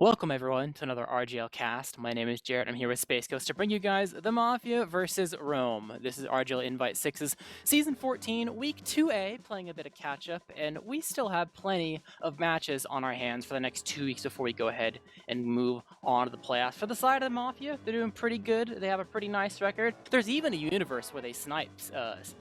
Welcome everyone to another RGL cast. My name is Jarrett. I'm here with Space Ghost to bring you guys the Mafia versus Rome. This is RGL Invite 6's Season 14, Week 2A, playing a bit of catch-up, and we still have plenty of matches on our hands for the next 2 weeks before we go ahead and move on to the playoffs. For the side of the Mafia, they're doing pretty good. They have a pretty nice record. There's even a universe where they snipe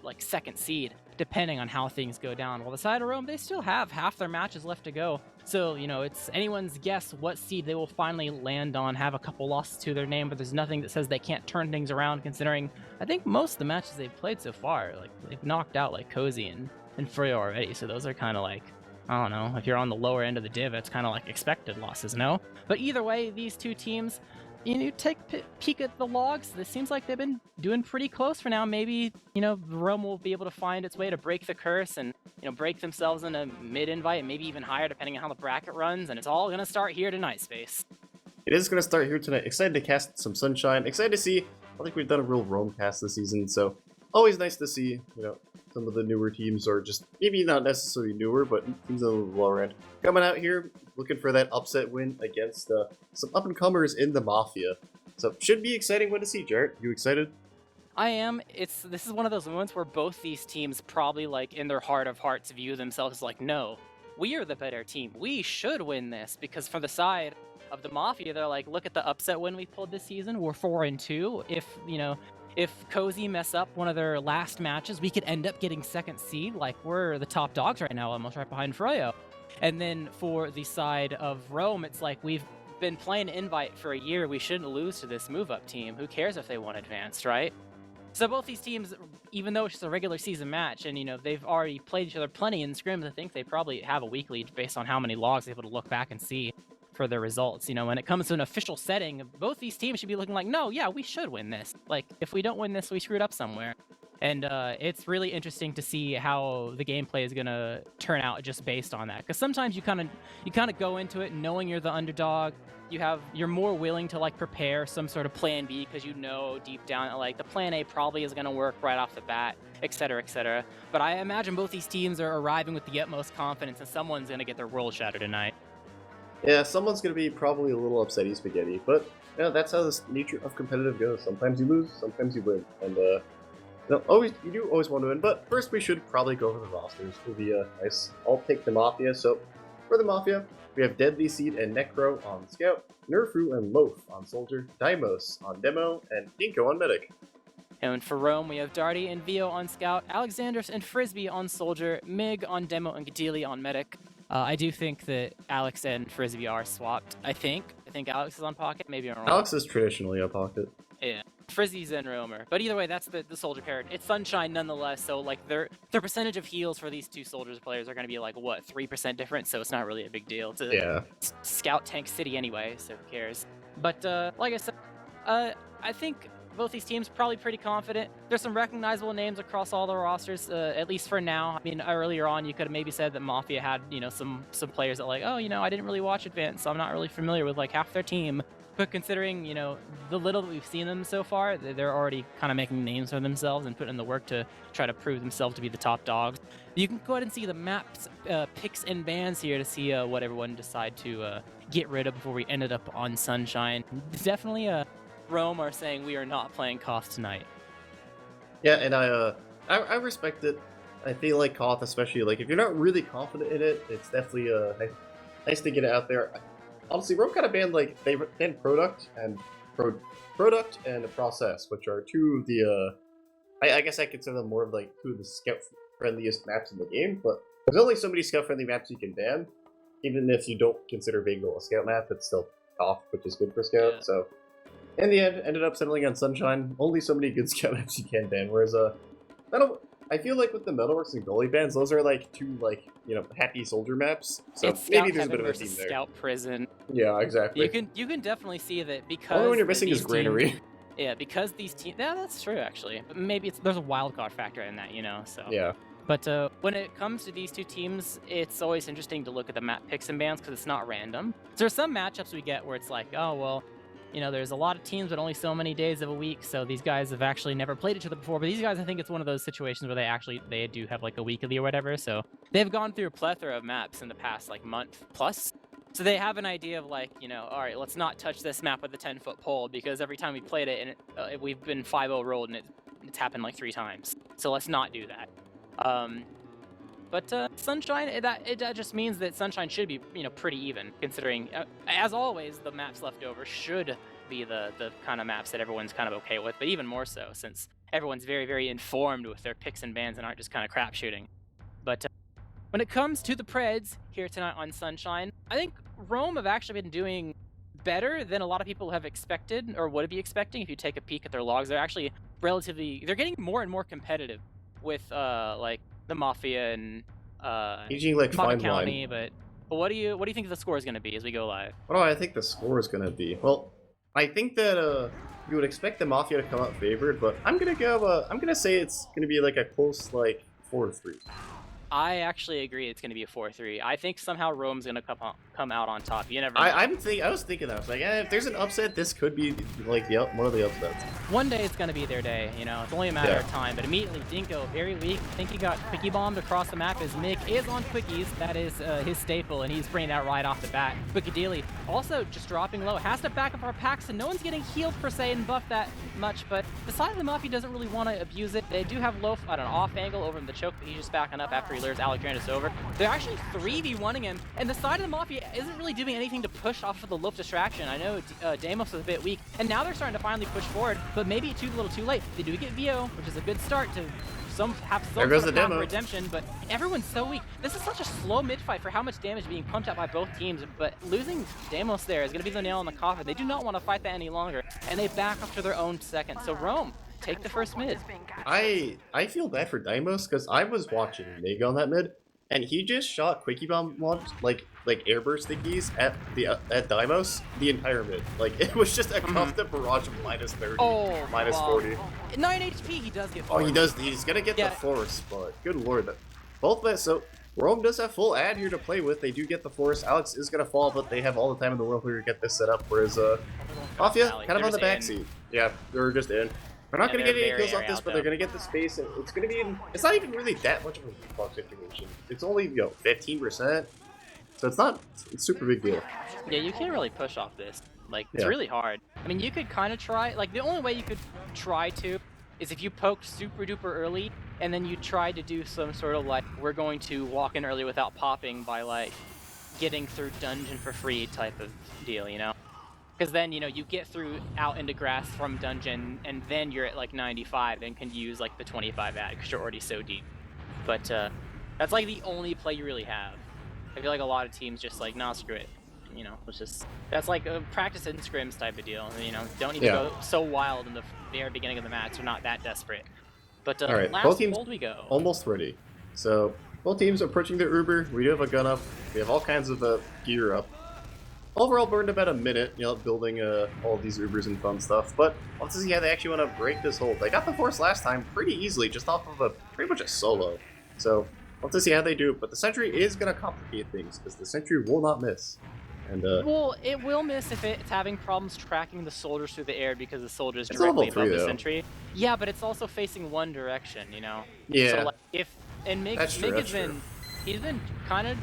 like second seed, depending on how things go down. While the side of Rome, they still have half their matches left to go. So, it's anyone's guess what seed they will finally land on, have a couple losses to their name, but there's nothing that says they can't turn things around, considering I think most of the matches they've played so far, like, they've knocked out, like, Cozy and Frio already, so those are kind of like, I don't know, if you're on the lower end of the div, it's kind of like expected losses, no? But either way, these two teams, you take a peek at the logs. This seems like they've been doing pretty close for now. Maybe, Rome will be able to find its way to break the curse and, break themselves in a mid-invite, maybe even higher, depending on how the bracket runs. And it's all going to start here tonight, Space. It is going to start here tonight. Excited to cast some Sunshine. Excited to see. I think we've done a real Rome cast this season, so always nice to see, some of the newer teams, or just maybe not necessarily newer, but teams on the lower end, coming out here looking for that upset win against some up-and-comers in the Mafia. So should be exciting win to see. Jarrett, you excited? I am. This is one of those moments where both these teams probably, like, in their heart of hearts view themselves as like, no, we are the better team. We should win this, because for the side of the Mafia, they're like, look at the upset win we pulled this season. We're 4-2. If Cozy mess up one of their last matches, we could end up getting second seed. Like, we're the top dogs right now, almost right behind Froyo. And then for the side of Rome, it's like, we've been playing Invite for a year. We shouldn't lose to this move-up team. Who cares if they won advanced, right? So both these teams, even though it's just a regular season match, and they've already played each other plenty in scrims, I think they probably have a week lead based on how many logs they're able to look back and see for their results. When it comes to an official setting, both these teams should be looking like, no, yeah, we should win this. Like, if we don't win this, we screwed up somewhere. And it's really interesting to see how the gameplay is gonna turn out just based on that. Because sometimes you kind of go into it knowing you're the underdog. You're more willing to, like, prepare some sort of plan B, because deep down, like, the plan A probably is gonna work right off the bat, etc., etc. But I imagine both these teams are arriving with the utmost confidence, and someone's gonna get their world shattered tonight. Yeah, someone's going to be probably a little upsetty spaghetti, but that's how the nature of competitive goes. Sometimes you lose, sometimes you win, and you do always want to win. But first, we should probably go over the rosters. It'll be nice. I'll take the Mafia. So for the Mafia, we have Deadly Seed and Necro on Scout, Nerfru and Loaf on Soldier, Daimos on Demo, and Dinko on Medic. And for Rome, we have Darty and Vio on Scout, Alexandros and Frisbee on Soldier, Mig on Demo, and Gadili on Medic. I do think that Alex and Frisbee are swapped. I think Alex is on Pocket. Maybe I'm wrong. Alex is traditionally on Pocket. Yeah. Frizzy's in Roamer. But either way, that's the Soldier pair. It's Sunshine nonetheless, so, like, their percentage of heals for these two Soldiers players are going to be, like, what, 3% different? So it's not really a big deal to scout Tank City anyway, so who cares? But, like I said, I think both these teams probably pretty confident. There's some recognizable names across all the rosters, at least for now. I mean, earlier on, you could have maybe said that Mafia had, some players that, like, oh, I didn't really watch Advance, so I'm not really familiar with, like, half their team. But considering, the little that we've seen them so far, they're already kind of making names for themselves and putting in the work to try to prove themselves to be the top dogs. You can go ahead and see the maps, picks, and bans here to see what everyone decide to get rid of before we ended up on Sunshine. Definitely Rome are saying we are not playing Koth tonight. Yeah, and I respect it. I feel like Koth, especially, like, if you're not really confident in it, it's definitely nice to get it out there. Honestly, Rome kind of banned, like, they banned Product and Process, which are two of the I guess I consider them more of, like, two of the scout friendliest maps in the game. But there's only so many scout friendly maps you can ban. Even if you don't consider Bingo a scout map, it's still Koth, which is good for scout. Yeah. So in the end, ended up settling on Sunshine. Only so many good scout maps you can ban. Whereas I feel like with the Metalworks and Goalie bans, those are, like, two, like, happy soldier maps. So it's maybe Scout there's a bit Heaven of a theme versus there. Scout Prison. Yeah, exactly. You can definitely see that, because Only when you're missing is Granary. Yeah, because these teams. Yeah, that's true actually. But maybe there's a wild card factor in that, So Yeah. But when it comes to these two teams, it's always interesting to look at the map picks and bans, because it's not random. So there's some matchups we get where it's like, oh well, there's a lot of teams, but only so many days of a week, so these guys have actually never played each other before. But these guys, I think it's one of those situations where they do have, like, a weekly or whatever, so they've gone through a plethora of maps in the past, like, month plus. So they have an idea of like, you know, all right, let's not touch this map with the 10-foot pole because every time we played it, and we've been 5-0 rolled, and it's happened like 3 times. So let's not do that. But Sunshine, that just means that Sunshine should be, you know, pretty even, considering, as always, the maps left over should be the kind of maps that everyone's kind of okay with, but even more so since everyone's very, very informed with their picks and bans and aren't just kind of crap shooting. But when it comes to the Preds here tonight on Sunshine, I think Rome have actually been doing better than a lot of people have expected or would be expecting. If you take a peek at their logs, they're actually they're getting more and more competitive with like the Mafia and Aging like Mafia fine County. wine. But what do you think the score is going to be as we go live? What do I think the score is going to be? Well, I think that you would expect the Mafia to come out favored, but I'm gonna say it's gonna be like a close like 4-3. I actually agree it's going to be a 4-3. I think somehow Rome's going to come out on top. You never know. I was thinking that. I was like, if there's an upset, this could be like one of the upsets. One day it's going to be their day, you know. It's only a matter of time. But immediately, Dinko, very weak. I think he got quickie bombed across the map as Mick is on quickies. That is his staple, and he's bringing that right off the bat. Quickie also just dropping low. Has to back up our packs, and no one's getting healed per se and buffed that much. But the side of the Mafia doesn't really want to abuse it. They do have low at an off angle over in the choke, but he's just backing up after he lures Alexandros over. They're actually 3v1ing him, and the side of the Mafia isn't really doing anything to push off of the loop distraction. I know Deimos was a bit weak, and now they're starting to finally push forward, but maybe a little too late. They do get VO, which is a good start to have some sort of redemption, but everyone's so weak. This is such a slow mid-fight for how much damage being pumped out by both teams, but losing Deimos there is going to be the nail in the coffin. They do not want to fight that any longer, and they back up to their own second. So Rome, take the first mid. I feel bad for Deimos because I was watching Mig on that mid, and he just shot quickie bomb launch like airburst thingies at Deimos the entire mid. Like it was just a constant barrage of minus 30, minus 40. 9 HP, he does get force. Oh, he does. He's gonna get the force, but good lord, both men. So Rome does have full ad here to play with. They do get the force. Alex is gonna fall, but they have all the time in the world here to get this set up. Whereas Mafia kind of on the backseat. Yeah, they're just in. They're not going to get any kills off this, but they're going to get the space, and it's going to be it's not even really that much of a reflux situation. It's only, 15%, so it's not a super big deal. Yeah, you can't really push off this. Like, it's really hard. I mean, you could kind of try, like, the only way you could try to is if you poked super duper early, and then you tried to do some sort of, like, we're going to walk in early without popping by, like, getting through dungeon for free type of deal, you know? Because then, you get through out into grass from dungeon, and then you're at like 95 and can use like the 25 ad because you're already so deep. But that's like the only play you really have. I feel like a lot of teams just like, nah, screw it. That's like a practice in scrims type of deal. Don't need to go so wild in the very beginning of the match. We're not that desperate. But all right, last both teams hold we go. Almost ready. So both teams are approaching their Uber. We do have a gun up. We have all kinds of gear up. Overall, burned about a minute, building all these Ubers and fun stuff, but let's see how they actually want to break this hold. They got the force last time pretty easily, just off of pretty much a solo. So let's see how they do, but the sentry is going to complicate things, because the sentry will not miss. And well, it will miss if it's having problems tracking the soldiers through the air because the soldiers directly above the sentry. Yeah, but it's also facing one direction, Yeah. So like, Mig has been... He's been kind of,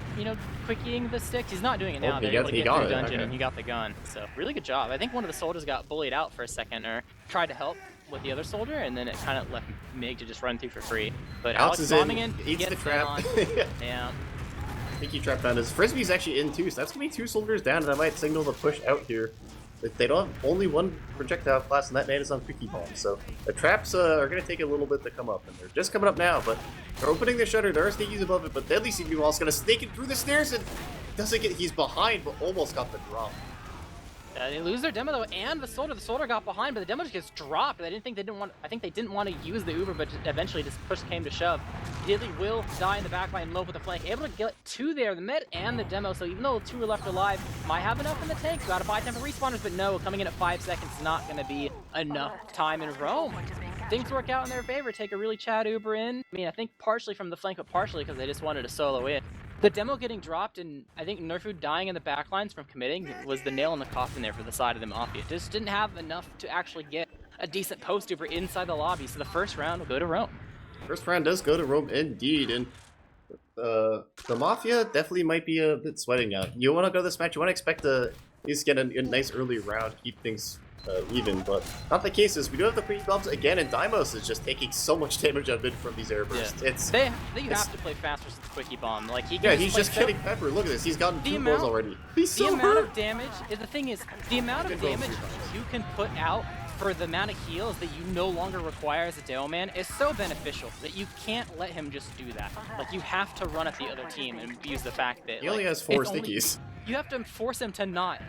quickieing the sticks. He's not doing it now. They're able to get through the dungeon, and he got the gun. So, really good job. I think one of the soldiers got bullied out for a second, or tried to help with the other soldier, and then it kind of left Mig to just run through for free. But Alex is bombing in, eats the trap. Yeah. I think he trapped down his Frisbee's actually in too, so that's going to be 2 soldiers down, and that might signal the push out here. They don't have only 1 projectile class, and that man is on quickie bomb. So the traps are going to take a little bit to come up, and they're just coming up now. But they're opening the shutter. There are sneakies above it, but Deadly CB Wall is going to snake it through the stairs and doesn't get. He's behind, but almost got the drop. They lose their demo though, and the soldier. The soldier got behind, but the demo just gets dropped. I think they didn't want to use the Uber, but eventually just push came to shove. Diddley will die in the backline, low with the flank, able to get 2 there, the med and the demo. So even though 2 are left alive, might have enough in the tank. Got to buy time for respawners, but no, coming in at 5 seconds is not going to be enough time in Rome. Things work out in their favor. Take a really Chad Uber in. I mean, I think partially from the flank, but partially because they just wanted to solo in. The demo getting dropped and I think Nerfu dying in the backlines from committing was the nail in the coffin there for the side of the Mafia. Just didn't have enough to actually get a decent post Uber inside the lobby, so the first round will go to Rome. First round does go to Rome indeed, and the Mafia definitely might be a bit sweating out. You want to go this match, you want to expect to at least get a nice early round, keep things even, but not the case. Is we do have the Queen Bombs again, and Daimos is just taking so much damage out of it from these air bursts. Yeah. You have to play fast versus the Quickie Bomb. Like he's just killing Pepper. Look at this. He's gotten 2 kills already. He's so hurt. The amount of damage. The thing is, the amount of damage you can put out for the amount of heals that you no longer require as a Dale Man is so beneficial that you can't let him just do that. Like, you have to run at the other team and use the fact that he only has 4 stickies. You have to force him to not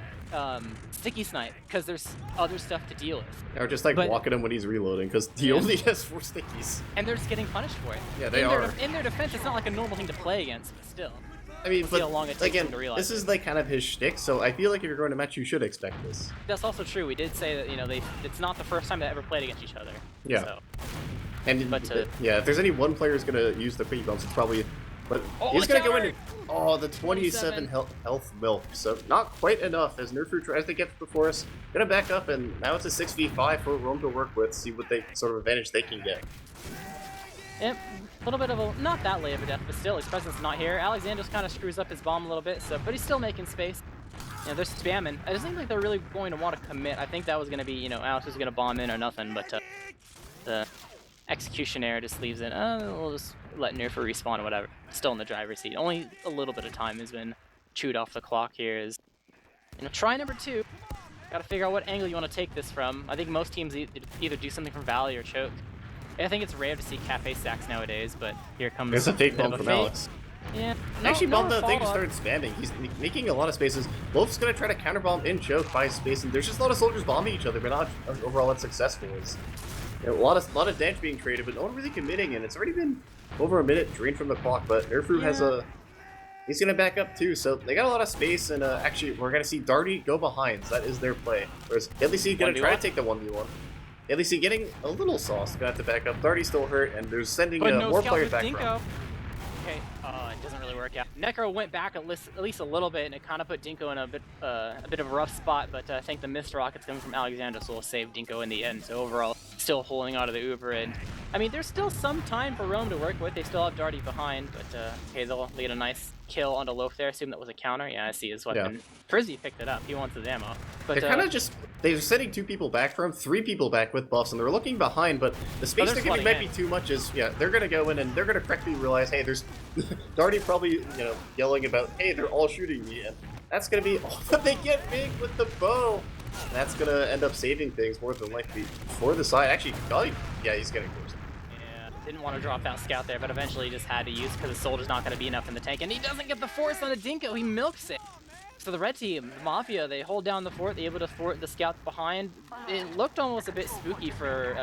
sticky snipe because there's other stuff to deal with. Or just like walking him when he's reloading because he only has 4 stickies. And they're just getting punished for it. Yeah, they are. In their defense, it's not like a normal thing to play against, but still. I mean, we'll see how long it takes again, him to realize this is like kind of his shtick, so I feel like if you're going to match, you should expect this. That's also true. We did say that, you know, it's not the first time they ever played against each other. Yeah. So. And yeah, if there's any one player who's gonna use the Queen Bombs, it's probably. But he's gonna go in. Oh, the 27 health milk. So not quite enough as Nerfu tries to get before us. Gonna back up, and now it's a 6v5 for Rome to work with. See what sort of advantage they can get. Yep, a little bit of a, not that late of a death, but still, his presence not here. Alexander's kind of screws up his bomb a little bit, but he's still making space. You know, they're spamming. I just think like they're really going to want to commit. I think that was going to be, you know, Alex was going to bomb in or nothing, but the execution error just leaves it. We'll just let Nerfer respawn or whatever. Still in the driver's seat. Only a little bit of time has been chewed off the clock here. Is, you know, try number 2. Got to figure out what angle you want to take this from. I think most teams either do something from Valley or choke. I think it's rare to see cafe stacks nowadays, but here comes. There's a fake bomb from Alex. Yeah. Actually, bomb the thing started spamming. He's making a lot of spaces. Wolf's gonna try to counterbomb in choke by space, and there's just a lot of soldiers bombing each other, but not overall unsuccessful. It's, you know, a lot of damage being created, but no one really committing, and it's already been over a minute drained from the clock. But Nerfu has he's gonna back up too, so they got a lot of space, and actually we're gonna see Darty go behind. So that is their play. Whereas LEC gonna try to take the 1v1. LEC getting a little sauce, gonna have to back up. Darty's still hurt, and they're sending more players back from. Okay, it doesn't really work out. Necro went back at least a little bit, and it kind of put Dinko in a bit of a rough spot, but I think the missed rockets coming from Alexander will save Dinko in the end, so overall, still holding out of the Uber, and I mean, there's still some time for Rome to work with. They still have Darty behind, but okay, they'll get a nice kill onto Loaf there. Assume that was a counter. Yeah, I see his weapon. Yeah. Frizzy picked it up. He wants his ammo. But they're kind of they're sending 2 people back from 3 people back with buffs, and they're looking behind, but the space they're giving might be too much. They're gonna go in and they're gonna correctly realize, hey, there's Darty probably, you know, yelling about, hey, they're all shooting me, and that's gonna be but they get big with the bow. And that's gonna end up saving things more than likely for the side. Actually, yeah, he's getting close. Yeah, didn't want to drop that scout there, but eventually he just had to use because the soldier's not gonna be enough in the tank, and he doesn't get the force on the Dinko. He milks it. So the red team, the Mafia, they hold down the fort. They're able to thwart the scouts behind. It looked almost a bit spooky for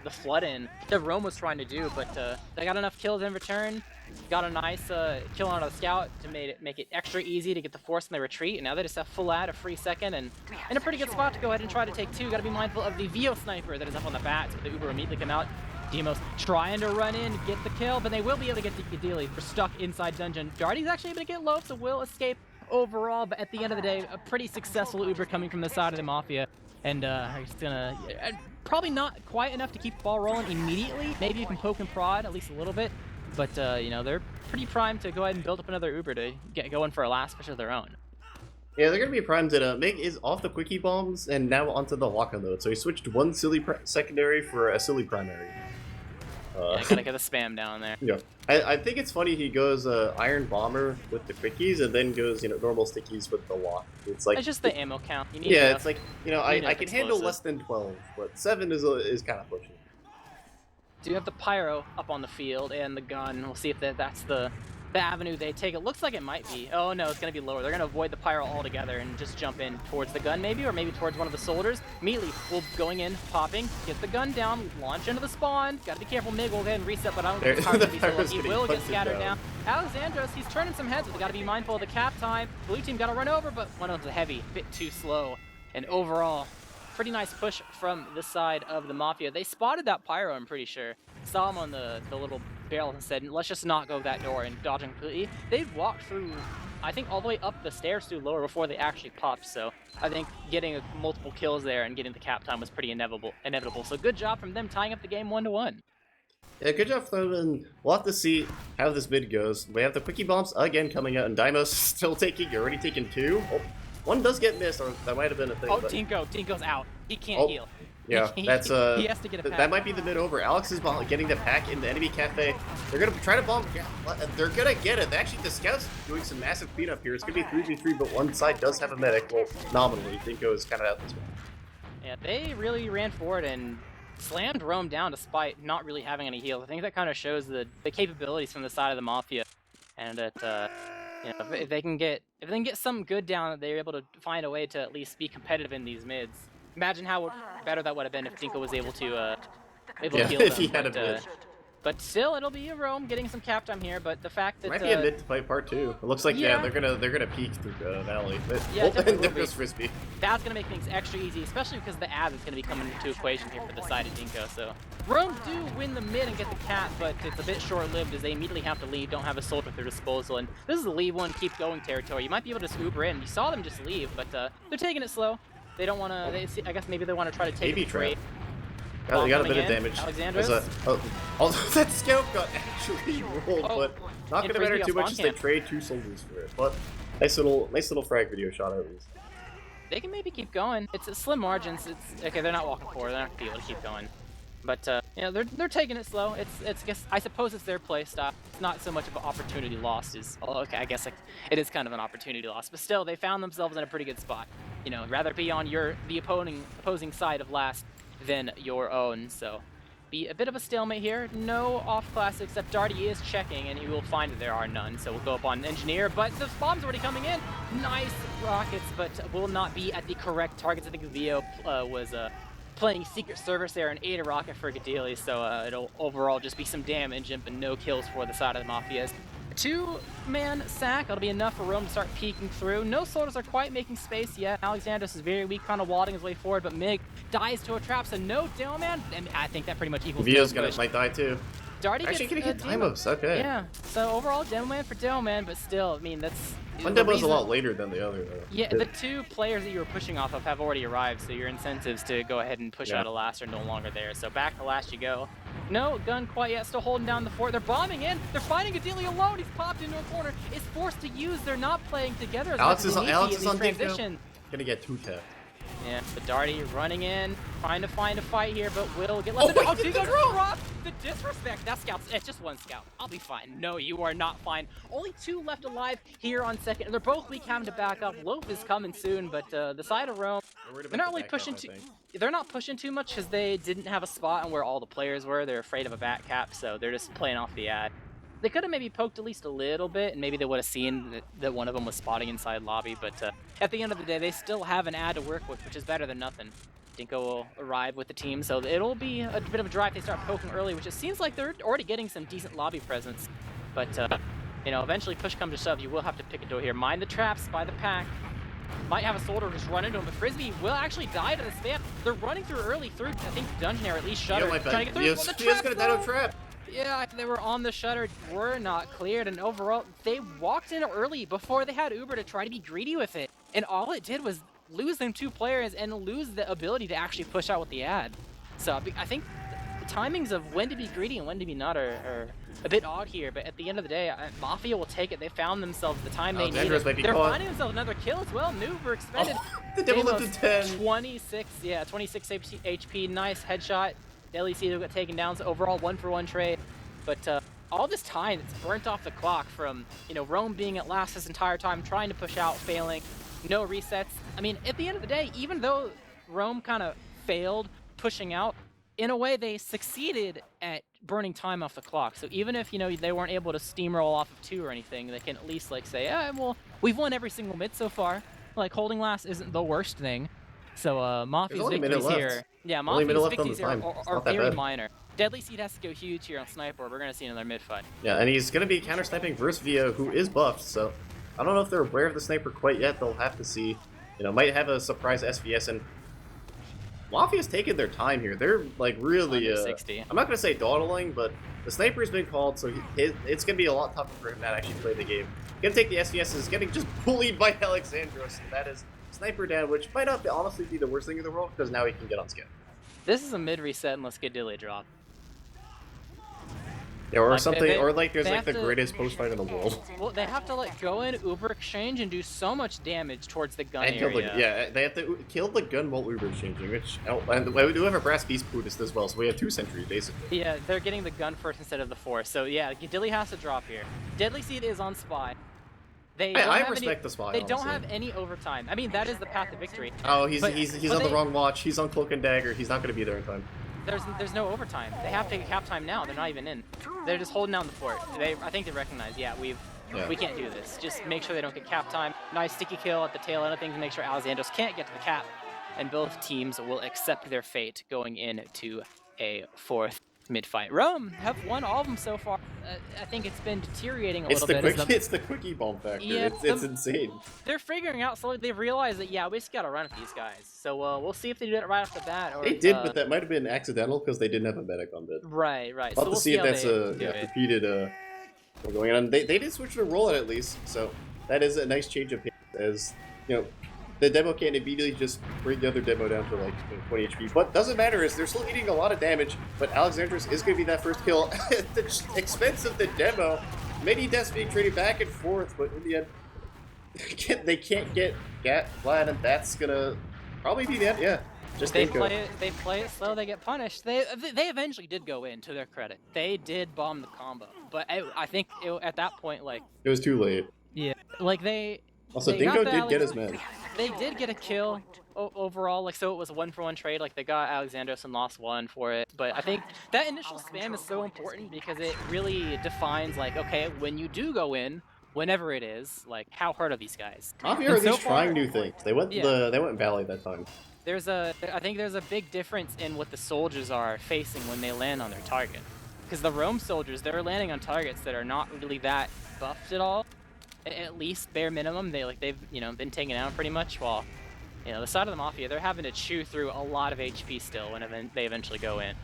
the flood in that Rome was trying to do, but they got enough kills in return. Got a nice kill on the scout to make it extra easy to get the force in the retreat. And now they just have full ad, a free second, and in a pretty good spot to go ahead and try to take 2. Got to be mindful of the VO sniper that is up on the bats, but the Uber immediately come out. Demos trying to run in, get the kill, but they will be able to get the Gadili. They're stuck inside dungeon. Darty's actually able to get low, so will escape overall, but at the end of the day, a pretty successful Uber coming from the side of the Mafia, and he's gonna probably not quite enough to keep the ball rolling immediately. Maybe you can poke and prod at least a little bit, but you know, they're pretty primed to go ahead and build up another Uber to get going for a last push of their own. Yeah, they're gonna be primed to Meg is off the quickie bombs and now onto the Waka node, so he switched 1 silly secondary for a silly primary. Yeah, gotta get the spam down there. Yeah, I think it's funny he goes Iron Bomber with the quickies and then goes, you know, normal stickies with the lock. It's like, it's just the ammo count. You need it's like, you know, I can handle less than 12, but 7 is kind of pushing. So you have the pyro up on the field and the gun. We'll see if that's the avenue they take. It looks like it might be. Oh no, it's gonna be lower. They're gonna avoid the pyro altogether and just jump in towards the gun maybe, or maybe towards one of the soldiers. Immediately, we'll going in, popping, get the gun down, launch into the spawn. Gotta be careful, Mig will go ahead and reset, but I don't think it's hard to be so lucky. He will get scattered down. Alexandros, he's turning some heads, but they gotta be mindful of the cap time. Blue team gotta run over, but one of them's heavy, a bit too slow. And overall, pretty nice push from this side of the Mafia. They spotted that pyro, I'm pretty sure. Saw him on the little barrel and said, let's just not go that door, and dodging completely. They'd walked through, I think, all the way up the stairs to lower before they actually popped, so I think getting multiple kills there and getting the cap time was pretty inevitable. So good job from them tying up the game 1-1. Yeah, good job, Thoman. We'll have to see how this mid goes. We have the quickie bombs again coming out, and Daimo's still already taking 2. Oh, one does get missed, or that might have been a thing. Oh, but... Dinko's out. He can't heal. Yeah, that's he has to get a pack. that might be the mid over. Alex is getting the pack in the enemy cafe. They're gonna try to bomb. Yeah, they're gonna get it. Actually, the scouts doing some massive cleanup here. It's gonna be 3v3, but one side does have a medic. Well, nominally, Dinko is kind of out this way. Yeah, they really ran forward and slammed Rome down despite not really having any heals. I think that kind of shows the capabilities from the side of the Mafia, and that you know, if they can get something good down, they're able to find a way to at least be competitive in these mids. Imagine how better that would have been if Dinko was able to heal them. If he had a mid. But still, it'll be a Rome getting some cap time here. But the fact that might be a mid to fight part 2. It looks like yeah, they're gonna peek through the valley. But yeah, and there goes Frisbee. That's gonna make things extra easy, especially because the ad is gonna be coming into equation here for the side of Dinko. So Rome do win the mid and get the cap, but it's a bit short-lived as they immediately have to leave. Don't have a soldier at their disposal, and this is a leave one, keep going territory. You might be able to just Uber in. You saw them just leave, but they're taking it slow. They don't want to. I guess maybe they want to try to take the trade. They got a bit of damage. Although that scout got actually rolled, but not going to matter too much as they trade 2 soldiers for it. But nice little frag video shot at least. They can maybe keep going. It's slim margins. It's okay. They're not walking forward. They're not going to be able to keep going. But you know, they're taking it slow. I suppose it's their play style. It's not so much of an opportunity lost as okay. I guess it is kind of an opportunity loss. But still, they found themselves in a pretty good spot. You know, rather be on the opposing side of last than your own. So be a bit of a stalemate here. No off class except Darty is checking, and he will find that there are none. So we'll go up on Engineer, but the bomb's already coming in. Nice rockets, but will not be at the correct targets. I think VO was playing Secret Service there and ate a rocket for Gadili, so it'll overall just be some damage but no kills for the side of the Mafias. 2-man sack, that'll be enough for Rome to start peeking through. No soldiers are quite making space yet. Alexandros is very weak, kind of wadding his way forward, but Mig dies to a trap, so no Demo Man. And I think that pretty much equals Vio's might die too. Darty actually gonna get Deimos, okay. Yeah, so overall Demo Man for Demo Man, but still, I mean, that's... One demo's a lot later than the other, though. Yeah, the 2 players that you were pushing off of have already arrived, so your incentives to go ahead and push out a last are no longer there. So back to last you go. No gun quite yet, still holding down the fort. They're bombing in. They're fighting Gadili alone. He's popped into a corner. Is forced to use. They're not playing together as Alex much as Alex is on transition. Gonna get 2 tapped. Yeah, but Darty running in, trying to find a fight here, but will get left. Oh, he got dropped! The disrespect. That scout's it's just 1 scout. I'll be fine. No, you are not fine. Only 2 left alive here on second. They're both weak, having to back up. Loaf is coming soon, but the side of Rome, they're not really pushing too. They're not pushing too much because they didn't have a spot on where all the players were. They're afraid of a back cap, so they're just playing off the ad. They could have maybe poked at least a little bit, and maybe they would have seen that one of them was spotting inside lobby, but at the end of the day, they still have an ad to work with, which is better than nothing. Dinko will arrive with the team, so it'll be a bit of a drive. They start poking early, which it seems like they're already getting some decent lobby presence. But, you know, eventually push comes to shove, you will have to pick a door here. Mind the traps by the pack. Might have a soldier just run into him, but Frisbee will actually die to the spam. They're running through early through, I think, Dungeon or at least Shutter. Trying to get through. Vio's gonna die to a trap. Yeah, they were on the shutter, were not cleared, and overall, they walked in early before they had Uber to try to be greedy with it. And all it did was lose them 2 players and lose the ability to actually push out with the ad. So I think the timings of when to be greedy and when to be not are a bit odd here, but at the end of the day, Mafia will take it. They found themselves the time they needed. They're finding themselves another kill as well. Nuber expended. Oh, the devil lived to 10. 26 HP, nice headshot. Deadly Seed got taken down, so overall 1-for-1 trade. But all this time, it's burnt off the clock from, you know, Rome being at last this entire time, trying to push out, failing, no resets. I mean, at the end of the day, even though Rome kind of failed pushing out, in a way they succeeded at burning time off the clock. So even if, you know, they weren't able to steamroll off of 2 or anything, they can at least like say, well, we've won every single mid so far. Like, holding last isn't the worst thing. So Mafia's victories here, yeah, Mafia's victories here are very minor. Deadly Seed has to go huge here on Sniper. We're going to see another mid fight. Yeah, and he's going to be counter-sniping versus Vio, who is buffed, so I don't know if they're aware of the Sniper quite yet. They'll have to see. You know, might have a surprise SVS, and Mafia's taking their time here. They're, like, really, I'm not going to say dawdling, but the Sniper's been called, so it's going to be a lot tougher for him to actually play the game. Going to take the SVS, is getting just bullied by Alexandros, and that is Sniper down, which might not honestly be the worst thing in the world, because now he can get on scan. This is a mid reset and let's get Dilly drop. Yeah, or Like, something, or like there's they like the have to- greatest post fight in the world. Well, they have to like go in, Uber exchange, and do so much damage towards the gun And kill area. the, yeah, they have to kill the gun while Uber exchanging, which, oh, and we do have a Brass Beast Buddhist as well, so we have 2 sentries, basically. Yeah, they're getting the gun first instead of the force. So yeah, Dilly has to drop here. Deadly Seed is on Spy. I respect the Spy, They don't honestly. have any overtime. I mean, that is the path to victory. Oh, he's But on the wrong watch. He's on Cloak and Dagger. He's not going to be there in time. There's no overtime. They have to take cap time now. They're not even in. They're just holding down the fort. I think they recognize, yeah, we can't do this. Just make sure they don't get cap time. Nice sticky kill at the tail end of things to make sure Alexandros can't get to the cap. And both teams will accept their fate going into a 4th mid-fight. Rome have won all of them so far. I think it's been deteriorating a little bit. It's the quickie bomb factor. Yeah, it's insane. They're figuring out slowly. They've realized that, yeah, we just gotta run at these guys. So we'll see if they do it right off the bat. Or They did, but that might have been accidental because they didn't have a medic on bid. Right. I'll So have we'll to see if how that's they a do it. repeated going on. They did switch to rollout at least, so that is a nice change of pace. As you know, the demo can't immediately just bring the other demo down to like 20 HP. What doesn't matter is they're still eating a lot of damage, but Alexandros is going to be that first kill at the expense of the demo. Many deaths being traded back and forth, but in the end, they can't get Gat flat, and that's gonna probably be the end. Yeah, just They Dinko. play it slow. They get punished. They eventually did go in. To their credit, they did bomb the combo. But I think at that point, like It was too late. yeah, like Also, they Dinko got did get his man. They did get a kill overall, like, so it was a 1-for-1 trade. Like, they got Alexandros and lost 1 for it. But I think that initial spam is so important because it really defines, like, okay, when you do go in, whenever it is, like, how hard are these guys? Mafia And are at so least trying new things. They went Yeah. they went Valley that time. I think there's a big difference in what the soldiers are facing when they land on their target. Because the Rome soldiers, they're landing on targets that are not really that buffed at all. At least bare minimum, they've been taken out pretty much. While the side of the Mafia, they're having to chew through a lot of HP still when they eventually go in.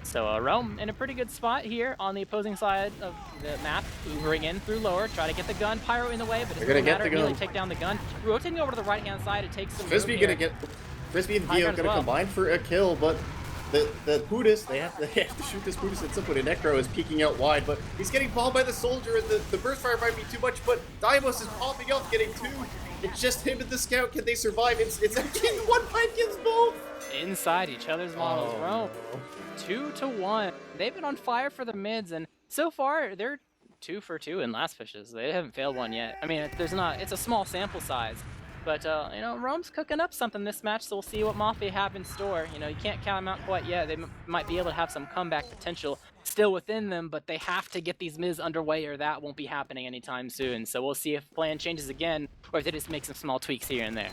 So Rome in a pretty good spot here on the opposing side of the map, Ubering in through lower, try to get the gun. Pyro in the way, but it doesn't matter. Really take down the gun. Rotating over to the right hand side, it takes some. Frisbee and Vio gonna combine for a kill, but the Buddhist, they have to shoot this Buddhist at some point. And Necro is peeking out wide, but he's getting bombed by the soldier, and the burst fire might be too much, but Daimos is popping up, getting 2. It's just him and the scout. Can they survive? It's actually 1-5 kills both! Inside each other's models. Oh. Rome 2-1. They've been on fire for the mids, and so far they're 2 for 2 in last fishes. They haven't failed one yet. I mean, it's a small sample size. But, Rome's cooking up something this match, so we'll see what Mafia have in store. You can't count them out quite yet. They might be able to have some comeback potential still within them, but they have to get these Miz underway or that won't be happening anytime soon. So we'll see if plan changes again, or if they just make some small tweaks here and there.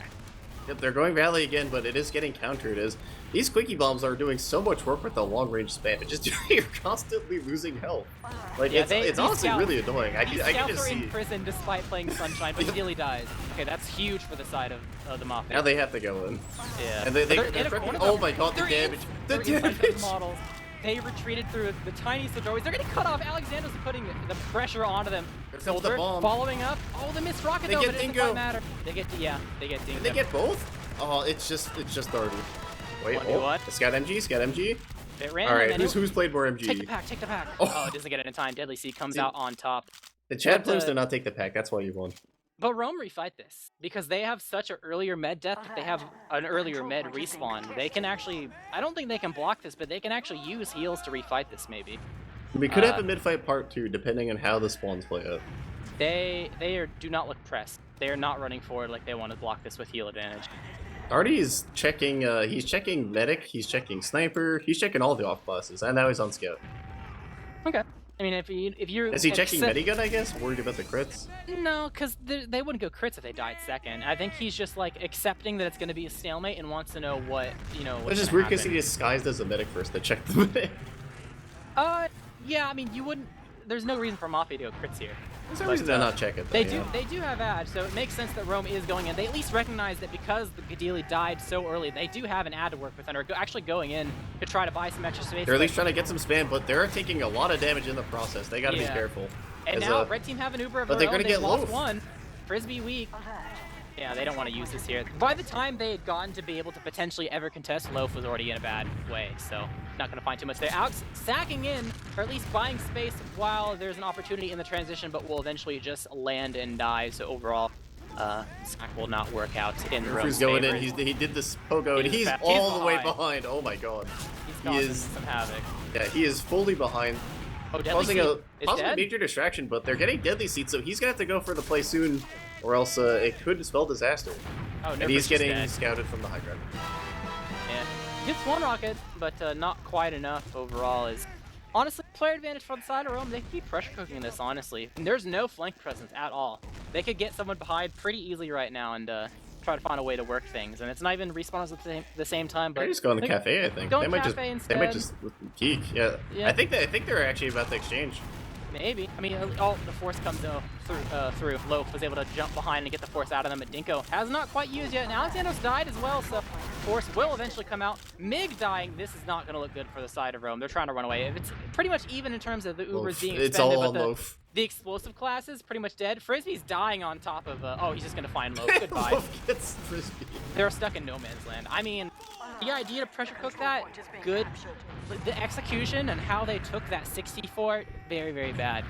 Yep, they're going Valley again, but it is getting countered as these quickie bombs are doing so much work with the long-range spam. It's just you're constantly losing health. Like, Yeah, it's honestly really annoying. I These can scouts just are see. in prison despite playing Sunshine, but he really dies. Okay, that's huge for the side of the Mafia. Now they have to go in. Yeah. And they're in a prepping- corner, oh my god, the they're damage. The they're inside damage! those models. They retreated through the tiniest of doorways. They're getting cut off. Alexander's putting the pressure onto them. There comes the Soldier bomb. following up. Oh, the missed rocket They though, get but it doesn't Dingo. quite matter. They get Dingo. Did they get both? Oh, it's just already. Wait, 1v1. Scout MG. It ran. All right, and then who's played more MG? Take the pack. Take the pack. Oh. Oh, it doesn't get it in time. Deadly Sea comes out on top. The Chad But, players did not take the pack. That's why you won. But Rome refight this because they have such an earlier med death. That they have an earlier med respawn. They can actually. I don't think they can block this, but they can actually use heals to refight this. Maybe. We could have a mid-fight part 2, depending on how the spawns play out. They do not look pressed. They are not running forward like they want to block this with heal advantage. Artie is checking. He's checking medic. He's checking sniper. He's checking all the off classes, and now he's on scout. Okay. I mean, if you're Is he checking medigun? I guess worried about the crits. No, because they wouldn't go crits if they died second. I think he's just like accepting that it's going to be a stalemate and wants to know what It's just weird because he disguised as a medic first to check the medic. Yeah. I mean, you wouldn't. There's no reason for Mafia to go crits here. There's no reason to not check it. Though, They yeah. do have add, so it makes sense that Rome is going in. They at least recognize that because the Gadili died so early, they do have an add to work with and are actually going in to try to buy some extra space. They're at least trying to get some spam, but they're taking a lot of damage in the process. They gotta be careful. And As, now Red Team have an Uber of but their they're own. gonna They've get lost loaf. one. Frisbee weak. Yeah, they don't want to use this here. By the time they had gotten to be able to potentially ever contest, Loaf was already in a bad way, so not going to find too much there. Alex sacking in, or at least buying space while there's an opportunity in the transition, but will eventually just land and die, so overall, sack will not work out in Rome's going favor. in, he did this pogo, and he's all the way behind. Oh my god. He's causing some havoc. Yeah, he is fully behind. Oh, causing a major distraction, but they're getting Deadly Seed, so he's gonna have to go for the play soon, or else it could spell disaster. Oh, and he's getting scouted from the high ground. Yeah, gets one rocket, but not quite enough overall. Is honestly player advantage for the side of Rome. They can keep pressure cooking this honestly. And there's no flank presence at all. They could get someone behind pretty easily right now and try to find a way to work things. And it's not even respawns at the same time. But they're just going to cafe, I think. They might just peek. Yeah. I think they're actually about to exchange. Maybe. I mean, the force comes through. Loaf was able to jump behind and get the force out of them, but Dinko has not quite used yet, and Alexander's died as well, so force will eventually come out. Mig dying, this is not going to look good for the side of Rome. They're trying to run away. It's pretty much even in terms of the Ubers being expended, it's all but on Loaf. The explosive class is pretty much dead. Frisbee's dying on top of, oh, he's just going to find Loaf. Goodbye. Loaf gets Frisbee. They're stuck in no man's land. I mean, the idea to pressure cook that, good. The execution and how they took that 64, very, very bad.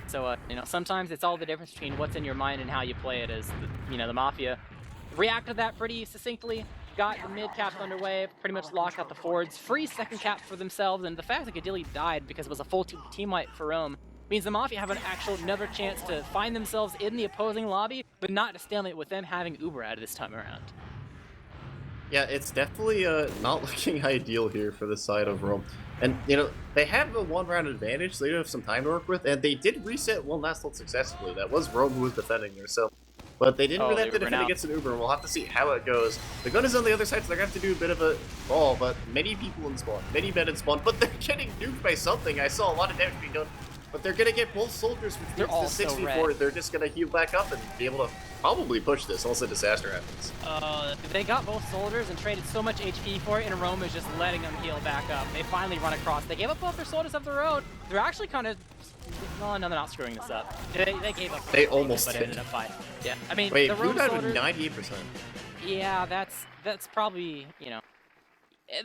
So, you know, sometimes it's all the difference between what's in your mind and how you play it. As the Mafia reacted to that pretty succinctly, got the mid caps underway, pretty much locked out the forwards, free second cap for themselves, and the fact that Gadili died because it was a full team wipe for Rome means the Mafia have another chance to find themselves in the opposing lobby, but not to stalemate with them having Uber out of this time around. Yeah, it's definitely not looking ideal here for the side of Rome. And, they have a one-round advantage, so they do have some time to work with, and they did reset one last ult successfully. That was Rome who was defending there, so... But they didn't really have to defend against an Uber, and we'll have to see how it goes. The gun is on the other side, so they're going to have to do a bit of a ball, but many people in spawn, many men in spawn, but they're getting nuked by something. I saw a lot of damage being done. But they're going to get both soldiers, which means the 64, they're just going to heal back up and be able to probably push this, unless a disaster happens. They got both soldiers and traded so much HP for it, and Rome is just letting them heal back up. They finally run across. They gave up both their soldiers of their own. They're actually kind of... Oh, no, they're not screwing this up. They gave up. They almost did. But ended up fighting. Yeah, I mean, wait, the Rome soldiers... 98%. Yeah, that's probably,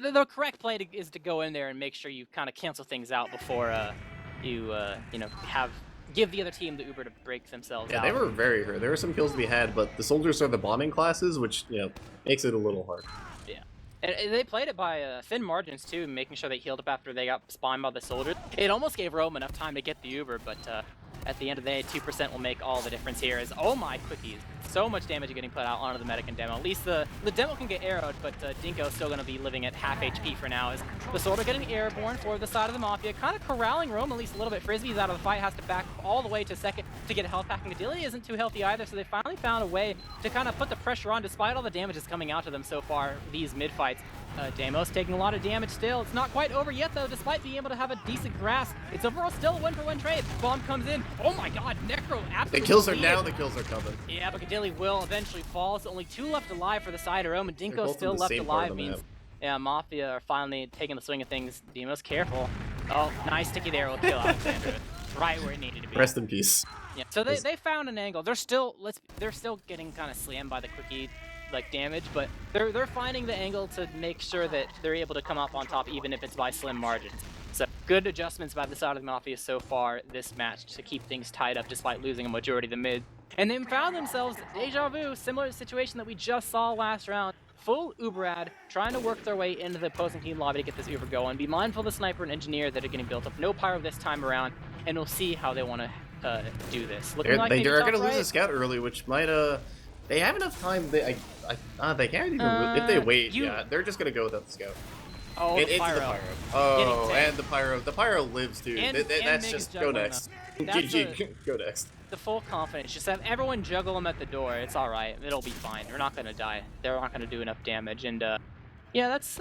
the correct play is to go in there and make sure you kind of cancel things out before you give the other team the Uber to break themselves out. Yeah, they were very hurt. There were some kills to be had, but the soldiers are the bombing classes, which, makes it a little hard. Yeah. And they played it by thin margins, too, making sure they healed up after they got spawned by the soldiers. It almost gave Rome enough time to get the Uber, but at the end of the day, 2% will make all the difference here. Oh my quickies. So much damage getting put out onto the medic and demo. At least the demo can get arrowed, but Dinko's still going to be living at half HP for now. As the soldier getting airborne for the side of the Mafia, kind of corralling Rome at least a little bit. Frisbee's out of the fight, has to back all the way to second to get a health pack. And Gadili isn't too healthy either, so they finally found a way to kind of put the pressure on despite all the damage that's coming out to them so far, these mid-fights. Demo's taking a lot of damage still. It's not quite over yet, though, despite being able to have a decent grasp. It's overall still a one-for-one trade. Bomb comes in. Oh my god, Necro absolutely... The kills are down, the kills are coming. Yeah, but Gadili will eventually fall. So only 2 left alive for the side of Rome, and Dinko still left alive means... Yeah, Mafia are finally taking the swing of things. Demo's careful. Oh, nice sticky there will kill Alexander. Right where it needed to be. Rest in peace. Yeah, so they found an angle. They're still getting kind of slammed by the quickie damage, but they're finding the angle to make sure that they're able to come up on top even if it's by slim margins. So good adjustments by the side of the Mafia so far this match to keep things tied up despite losing a majority of the mid. And they found themselves deja vu, similar situation that we just saw last round. Full Uber ad, trying to work their way into the opposing team lobby to get this Uber going. Be mindful of the sniper and engineer that are getting built up. No pyro this time around, and we'll see how they want to do this. They're going to lose a scout early, which might they have enough time. They can't even if they wait. Yeah, they're just gonna go without the scout. Oh, the pyro. Oh, and the pyro lives too. That's just go next. GG, go next. The full confidence. Just have everyone juggle them at the door. It's all right. It'll be fine. They're not gonna die. They're not gonna do enough damage. And yeah, that's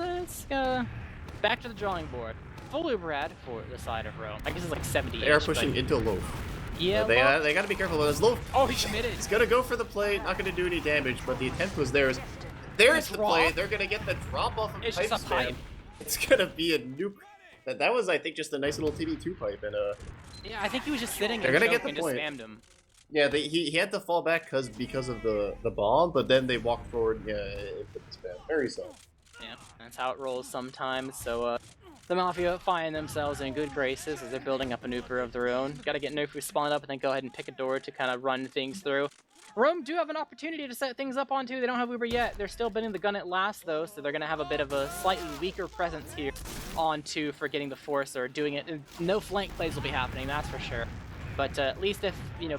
back to the drawing board. Full Uber ad for the side of Rome. I guess it's like 70. They are pushing into Loaf. Yeah, they gotta be careful. There's Loaf. Oh, he committed. He's gonna go for the play. Not gonna do any damage, but the attempt was theirs. There's the play. They're gonna get the drop off of it's pipe just a pipe. It's gonna be a nuke. That was, I think, just a nice little TB2 pipe and Yeah, I think he was just sitting. They're gonna get the and point. Just spammed him. Yeah, he had to fall back because of the bomb, but then they walked forward. Yeah, it put the spam. Very soft. Yeah, that's how it rolls sometimes. So the Mafia find themselves in good graces as they're building up a Nuper of their own. Got to get Nuper spawned up and then go ahead and pick a door to kind of run things through. Rome do have an opportunity to set things up on 2. They don't have Uber yet. They're still bidding the gun at last, though, so they're going to have a bit of a slightly weaker presence here on 2 for getting the force or doing it. No flank plays will be happening, that's for sure. But at least if,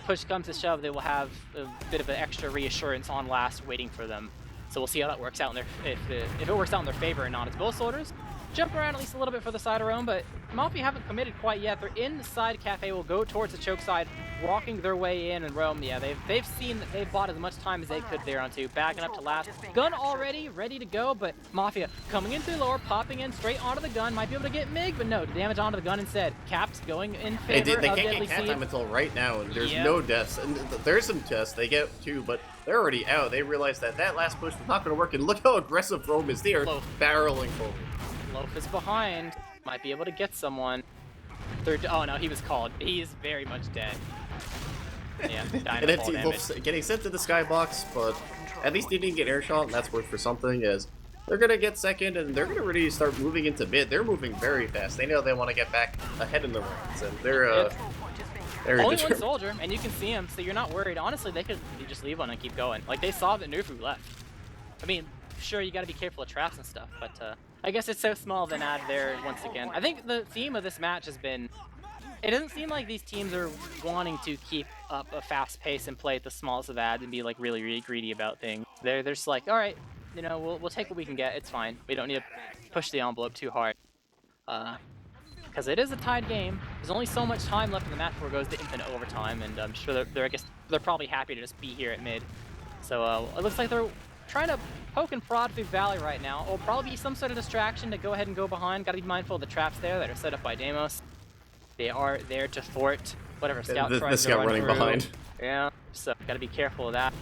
push comes to shove, they will have a bit of an extra reassurance on last waiting for them. So we'll see how that works out if it works out in their favor or not. It's both soldiers jump around at least a little bit for the side of Rome, but Mafia haven't committed quite yet. They're inside Cafe, will go towards the choke side, walking their way in, and Rome, yeah, they've seen that they've bought as much time as they could there on 2, backing up to last. Gun already ready to go, but Mafia coming in through lower, popping in straight onto the gun, might be able to get MiG, but no, damage onto the gun instead. Caps going in favor of They can't Deadly get cat Seed. time until right now, and there's no deaths. And there's some tests, they get 2, but they're already out. They realize that last push was not going to work, and look how aggressive Rome is. They are barreling forward. Loaf is behind. Might be able to get someone. Oh no, he was called. He is very much dead. Yeah, and then Wolf's getting sent to the skybox, but at least he didn't get air shot, and that's worth for something, as they're going to get second, and they're going to really start moving into mid. They're moving very fast. They know they want to get back ahead in the ranks, and they're very only determined. one soldier, and you can see him, so you're not worried. Honestly, they could just leave one and keep going. Like, they saw that Nufu left. I mean, sure, you got to be careful of traps and stuff, but I guess it's so small of an ad there once again. I think the theme of this match has been, it doesn't seem like these teams are wanting to keep up a fast pace and play at the smallest of ads and be like really, really greedy about things. They're just like, all right, we'll take what we can get. It's fine. We don't need to push the envelope too hard. Because it is a tied game. There's only so much time left in the match before it goes to infinite overtime, and I'm sure they're probably happy to just be here at mid. So it looks like they're trying to poke and prod through Valley right now. It'll probably be some sort of distraction to go ahead and go behind. Got to be mindful of the traps there that are set up by Deimos. They are there to thwart whatever scout tries to run running through. behind. Yeah, so got to be careful of that.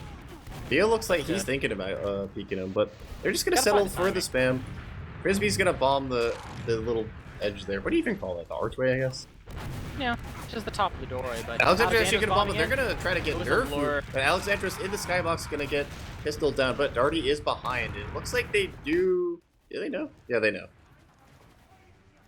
Theo looks like he's thinking about peeking him, but they're just going to settle for the spam. Frisbee's going to bomb the little edge there. What do you even call it? The archway, I guess? Yeah, just the top of the doorway. But Alexandra's actually going to bomb it. They're going to try to get nerfed. But But Alexandra's in the skybox is going to get pistoled down, but Darty is behind. It looks like they do... Do they know? Yeah, they know.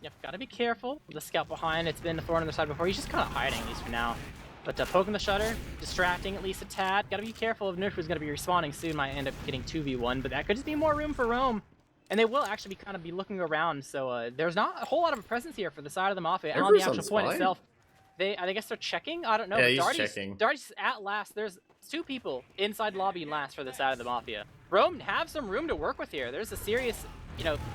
Yep, gotta be careful. The scout behind, it's been a thorn on the side before. He's just kind of hiding, at least for now. But poking the shutter, distracting at least a tad. Gotta be careful if Nerf is gonna be respawning soon. Might end up getting 2v1, but that could just be more room for Rome. And they will actually be looking around, so there's not a whole lot of a presence here for the side of the Mafia. And on the actual point itself, I guess they're checking? I don't know. Yeah, he's checking. Darty's at last. There's 2 people inside lobby last for the side of the Mafia. Rome have some room to work with here. There's a serious,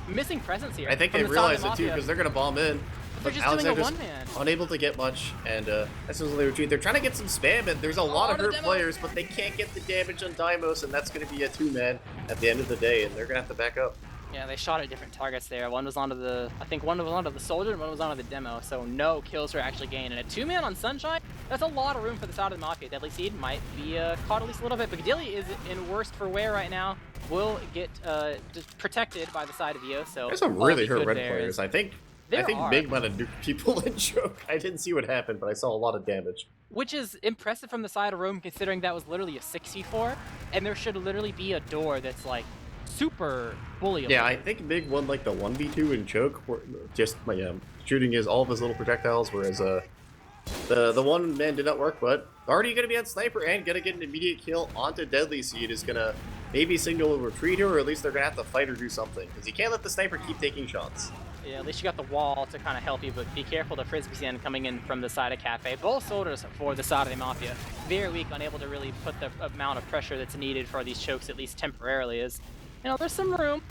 missing presence here. I think they realize it too, because they're going to bomb in. They're just doing a one-man. Unable to get much, and as soon as they retreat, they're trying to get some spam, and there's a lot of hurt players, but they can't get the damage on Deimos, and that's going to be a 2-man at the end of the day, and they're going to have to back up. Yeah, they shot at different targets there. One was onto the, I think one was onto the soldier, and one was onto the demo, so no kills are actually gained. And a 2-man on Sunshine, that's a lot of room for the side of the Mafia. Deadly Seed might be caught at least a little bit, but Gadili is in worst for wear right now. Will get protected by the side of Yo, so there's some really hurt red players. I think Big might have nuked people in choke. I didn't see what happened, but I saw a lot of damage. Which is impressive from the side of Rome, considering that was literally a 6v4, and there should literally be a door that's like super bullyable. Yeah, I think Big won like the 1v2 in choke, just shooting all of his little projectiles, whereas the one man did not work. But already gonna be on sniper and gonna get an immediate kill onto Deadly Seed is gonna maybe signal a retreat here, or at least they're gonna have to fight or do something, because you can't let the sniper keep taking shots. Yeah, at least you got the wall to kind of help you, but be careful the Frisbee's end coming in from the side of Cafe. Both soldiers for the side of the Mafia. Very weak, unable to really put the amount of pressure that's needed for these chokes, at least temporarily, is, there's some room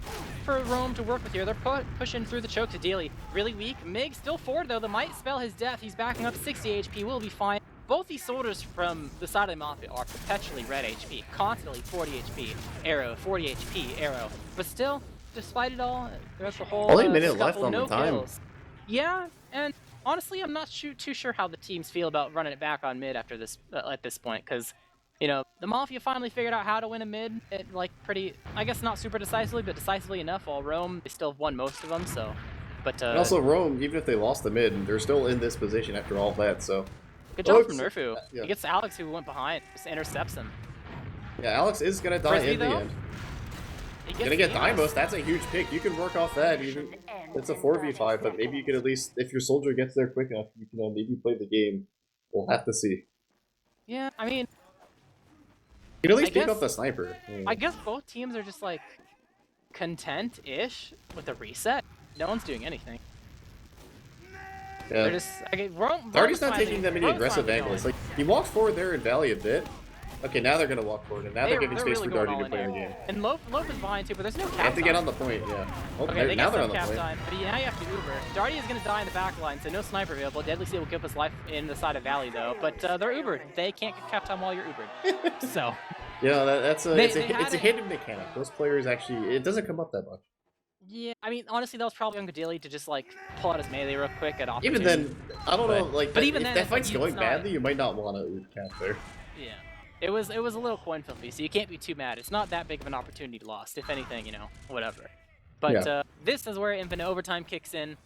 for Rome to work with here. They're pushing through the choke to Daily. Really weak. Mig still forward, though. That might spell his death. He's backing up 60 HP. Will be fine. Both these soldiers from the side of the Mafia are perpetually red HP. Constantly 40 HP. Arrow. 40 HP. Arrow. But still, despite it all, there's the whole only a minute left scuffle, on no the time. kills. Yeah, and honestly, I'm not too sure how the teams feel about running it back on mid after this at this point, because the Mafia finally figured out how to win a mid at pretty, I guess not super decisively, but decisively enough. While Rome, they still have won most of them. So, but and also Rome, even if they lost the mid, they're still in this position after all that. So Good job from Looks- Nerfu. yeah. He gets Alex, who went behind, just intercepts him. Yeah, Alex is gonna die Frisbee, in the though? end. He Gonna get famous. Dimos, that's a huge pick. You can work off that. Even it's a 4v5, but maybe you could at least, if your soldier gets there quick enough, you can maybe play the game. We'll have to see. Yeah, I mean, You can at least I pick guess- up the sniper. I guess both teams are just like content-ish with the reset. No one's doing anything. Yeah. They're just Darty's not taking that many Rome's aggressive finally angles. going. Like, he walked forward there in Valley a bit. Okay, now they're gonna walk forward, and now they're giving space really for going Darty all to in play the here. game. And Loaf is behind too, but there's no cap They have to get time. on the point, yeah. Oh, Okay, they now get they're on some the cap point. time, but now you have to Uber. Darty is going to die in the back line, so no sniper available. Deadly Seal will give us life in the side of Valley, though. But they're Ubered. They can't get cap time while you're Ubered. So. Yeah, that's a, They it's had a it- hidden mechanic. Those players actually, it doesn't come up that much. Yeah, I mean, honestly, that was probably on Gadili to just, like, pull out his melee real quick at opportunity. Even then, I don't know, like, but that, even if then, that it's like fight's it's going not- badly, you might not want to cap there. Yeah. It was a little coin flippy, so you can't be too mad. It's not that big of an opportunity lost. If anything, whatever. But Yeah. this is where infinite overtime kicks in.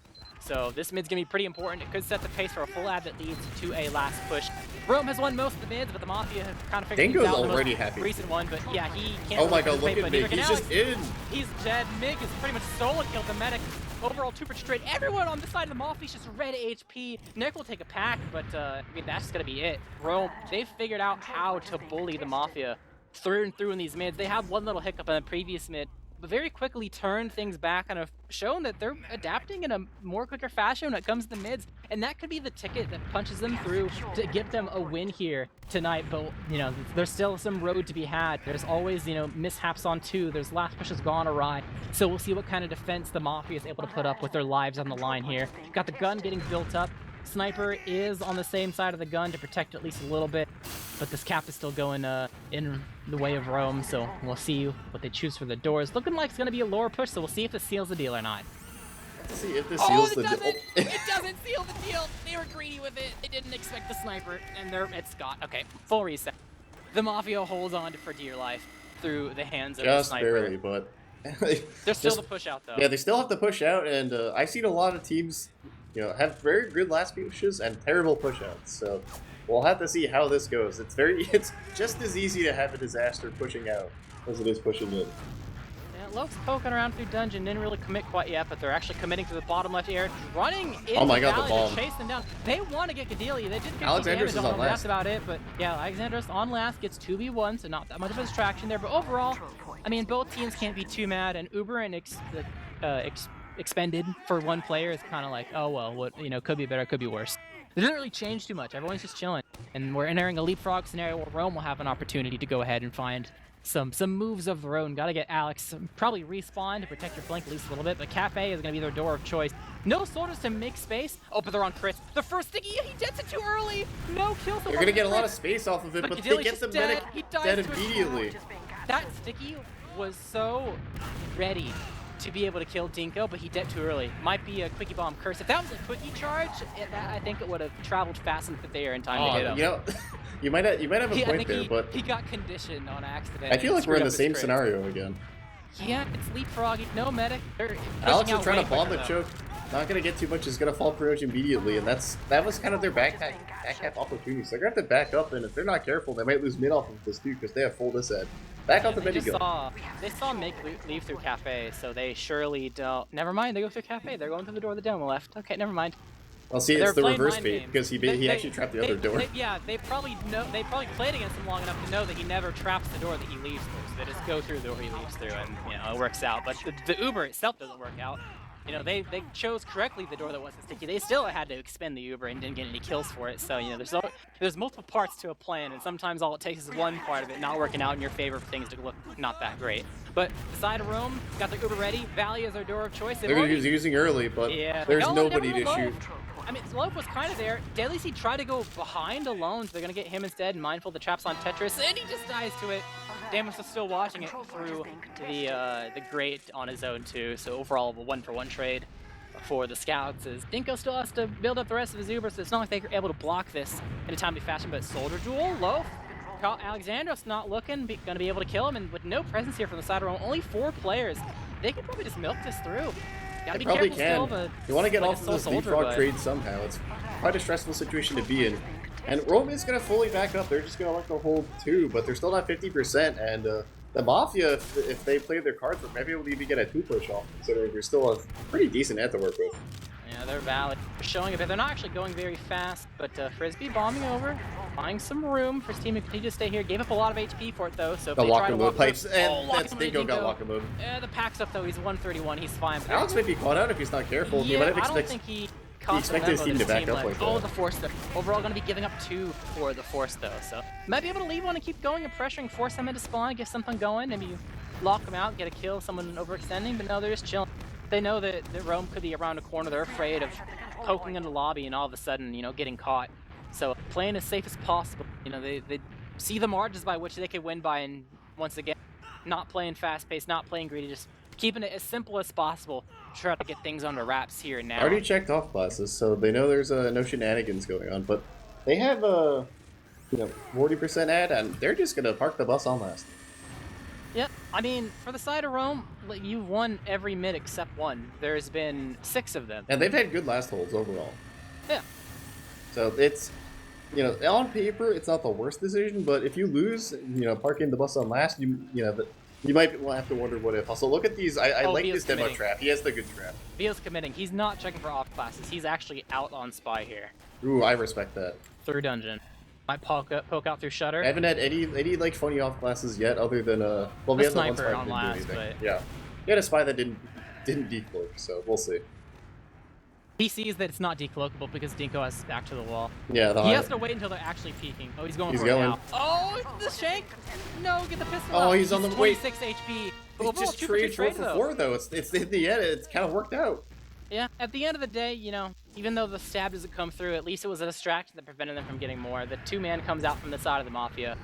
So this mid's gonna be pretty important. It could set the pace for a full ad that leads to a last push. Rome has won most of the mids, but the Mafia have kind of figured Dingo's things out. already the most happy. recent one, but yeah, he can't. Oh my god, participate, look but at neither Mig, can he's Alex. just in! He's dead. Mig is pretty much solo killed the medic. Overall, 2 for straight. Everyone on the side of the Mafia is just red HP. Nick will take a pack, but I mean, that's gonna be it. Rome, they've figured out how to bully the Mafia through and through in these mids. They had one little hiccup in the previous mid, but very quickly turned things back and have shown that they're adapting in a more quicker fashion when it comes to the mids, and that could be the ticket that punches them through to give them a win here tonight. But there's still some road to be had. There's always mishaps on 2. There's last pushes gone awry, so we'll see what kind of defense the Mafia is able to put up with their lives on the line here. Got the gun getting built up. Sniper is on the same side of the gun to protect at least a little bit, but this cap is still going in the way of Rome, so we'll see what they choose for the doors. Looking like it's going to be a lower push, so we'll see if this seals the deal or not. Let's see if this Oh, seals it the doesn't! deal. It doesn't seal the deal! They were greedy with it. They didn't expect the sniper, and it's got. Okay, full reset. The Mafia holds on for dear life through the hands of the Just sniper. barely, but... There's still the push out, though. Yeah, they still have to push out, and I've seen a lot of teams, have very good last pushes and terrible push-outs. So we'll have to see how this goes. It's just as easy to have a disaster pushing out as it is pushing in. Yeah, Loke's poking around through dungeon, didn't really commit quite yet, but they're actually committing to the bottom left air, running into Oh my god, the Valley bomb. to chase them down. They want to get Gadelia. They did get Alexandros damage is on on them, last. that's about it. But yeah, Alexandros on last gets 2v1, so not that much of a distraction there. But overall, I mean, both teams can't be too mad, and Uber and expended for one player is kind of like, oh well, what could be better, could be worse. It doesn't really change too much. Everyone's just chilling, and we're entering a leapfrog scenario where Rome will have an opportunity to go ahead and find some moves of their own. Gotta get Alex probably respawn to protect your flank at least a little bit, but Cafe is gonna be their door of choice. No soldiers to make space. Oh, but they're on Chris. The first sticky, he gets it too early. No kills. They're gonna get a lot of space off of it, but they Gadili's get the just medic dead. He dies dead to his immediately. That sticky was so ready to be able to kill Dinko, but he dead too early. Might be a quickie bomb curse. If that was a quickie charge, I think it would have traveled fast enough there in time to hit him. You might have a I point think there, but he got conditioned on accident. I feel and like we're in screwed the up his same crit. scenario again. Yeah, it's leapfrogging. No medic. They're Alex pushing is out trying way to bomb quicker, the though. choke. Not gonna get too much. Is gonna fall pretty much immediately, and that was kind of their back half opportunity. So they're gonna have to back up, and if they're not careful, they might lose mid off of this too because they have full this ad. Back Yeah, off the they mini just gun. they saw Mick leave through Cafe, so they surely don't. Never mind, they go through Cafe. They're going through the door of the demo left. Okay, never mind. Well, see, They're it's the playing reverse mind fate games. because he actually trapped the other door. They probably played against him long enough to know that he never traps the door that he leaves through. So they just go through the door he leaves through, and it works out. But the Uber itself doesn't work out. They chose correctly the door that wasn't sticky. They still had to expend the Uber and didn't get any kills for it. So there's multiple parts to a plan, and sometimes all it takes is one part of it not working out in your favor for things to look not that great. But the side of Rome got the Uber ready. Valley is their door of choice. They're using early, but there's nobody to shoot. I mean, Loaf was kind of there. Deadly Seed tried to go behind alone, so they're going to get him instead, mindful the traps on Tetris, and he just dies to it. Damus is still watching it through the grate on his own, too, so overall a 1-for-1 trade for the scouts is Dinko still has to build up the rest of his Uber, so it's not like they're able to block this in a timely fashion, but Soldier Duel, Loaf, Alexandros not looking, going to be able to kill him, and with no presence here from the side of Rome, only 4 players, they could probably just milk this through. Gotta be Probably careful can. still, but You want to get like off a of this soldier, leapfrog but- trade somehow. It's quite a stressful situation to be in. And Rome is going to fully back up. They're just going to let them hold 2, but they're still not 50%. And the Mafia, if they play their cards, maybe able to even get a 2-push off, considering they're still a pretty decent net to work with. Yeah, they're valid. They're showing a bit. They're not actually going very fast, but Frisbee bombing over, buying some room for his team to continue to stay here. Gave up a lot of HP for it, though, so if The they try to walk pipes, and that's Dingo got Wakamoon. Yeah, the pack's up, though. He's 131. He's fine. But Alex might be caught out if he's not careful. Yeah, he might have I don't think he expected his team to back up like that. Oh, the Force, though. Overall, going to be giving up 2 for the Force, though, so might be able to leave one and keep going and pressuring, force them into spawn, get something going, maybe lock them out, get a kill, someone overextending, but no, they're just chilling. They know that Rome could be around a corner. They're afraid of poking in the lobby and all of a sudden, getting caught. So playing as safe as possible. They see the margins by which they could win by, and once again, not playing fast-paced, not playing greedy, just keeping it as simple as possible. Try to get things under wraps here and now. Already checked off classes, so they know there's no shenanigans going on, but they have a 40% ad, and they're just gonna park the bus on last. Yep, I mean, for the side of Rome, you've won every mid except one. There's been 6 of them. And they've had good last holds overall. Yeah. So it's, on paper, it's not the worst decision, but if you lose, parking the bus on last, you might have to wonder what if. Also, look at these. I like this demo trap. He has the good trap. Vio's committing. He's not checking for off classes. He's actually out on spy here. Ooh, I respect that. Through dungeon. Might poke out through shutter. I haven't had any like phony off classes yet, other than well, we the had the one sniper spy on last, but yeah, we had a spy that didn't decloak, so we'll see. He sees that it's not decloakable because Dinko has back to the wall. Yeah, he has to wait until they're actually peeking. Oh, he's going for it now. Oh, the shank! No, get the pistol. Oh, he's on the 26 HP. It's just trade 4 for 4 though. It's in the end, it's kind of worked out. Yeah, at the end of the day, even though the stab doesn't come through, at least it was a distraction that prevented them from getting more. The 2-man comes out from the side of the Mafia.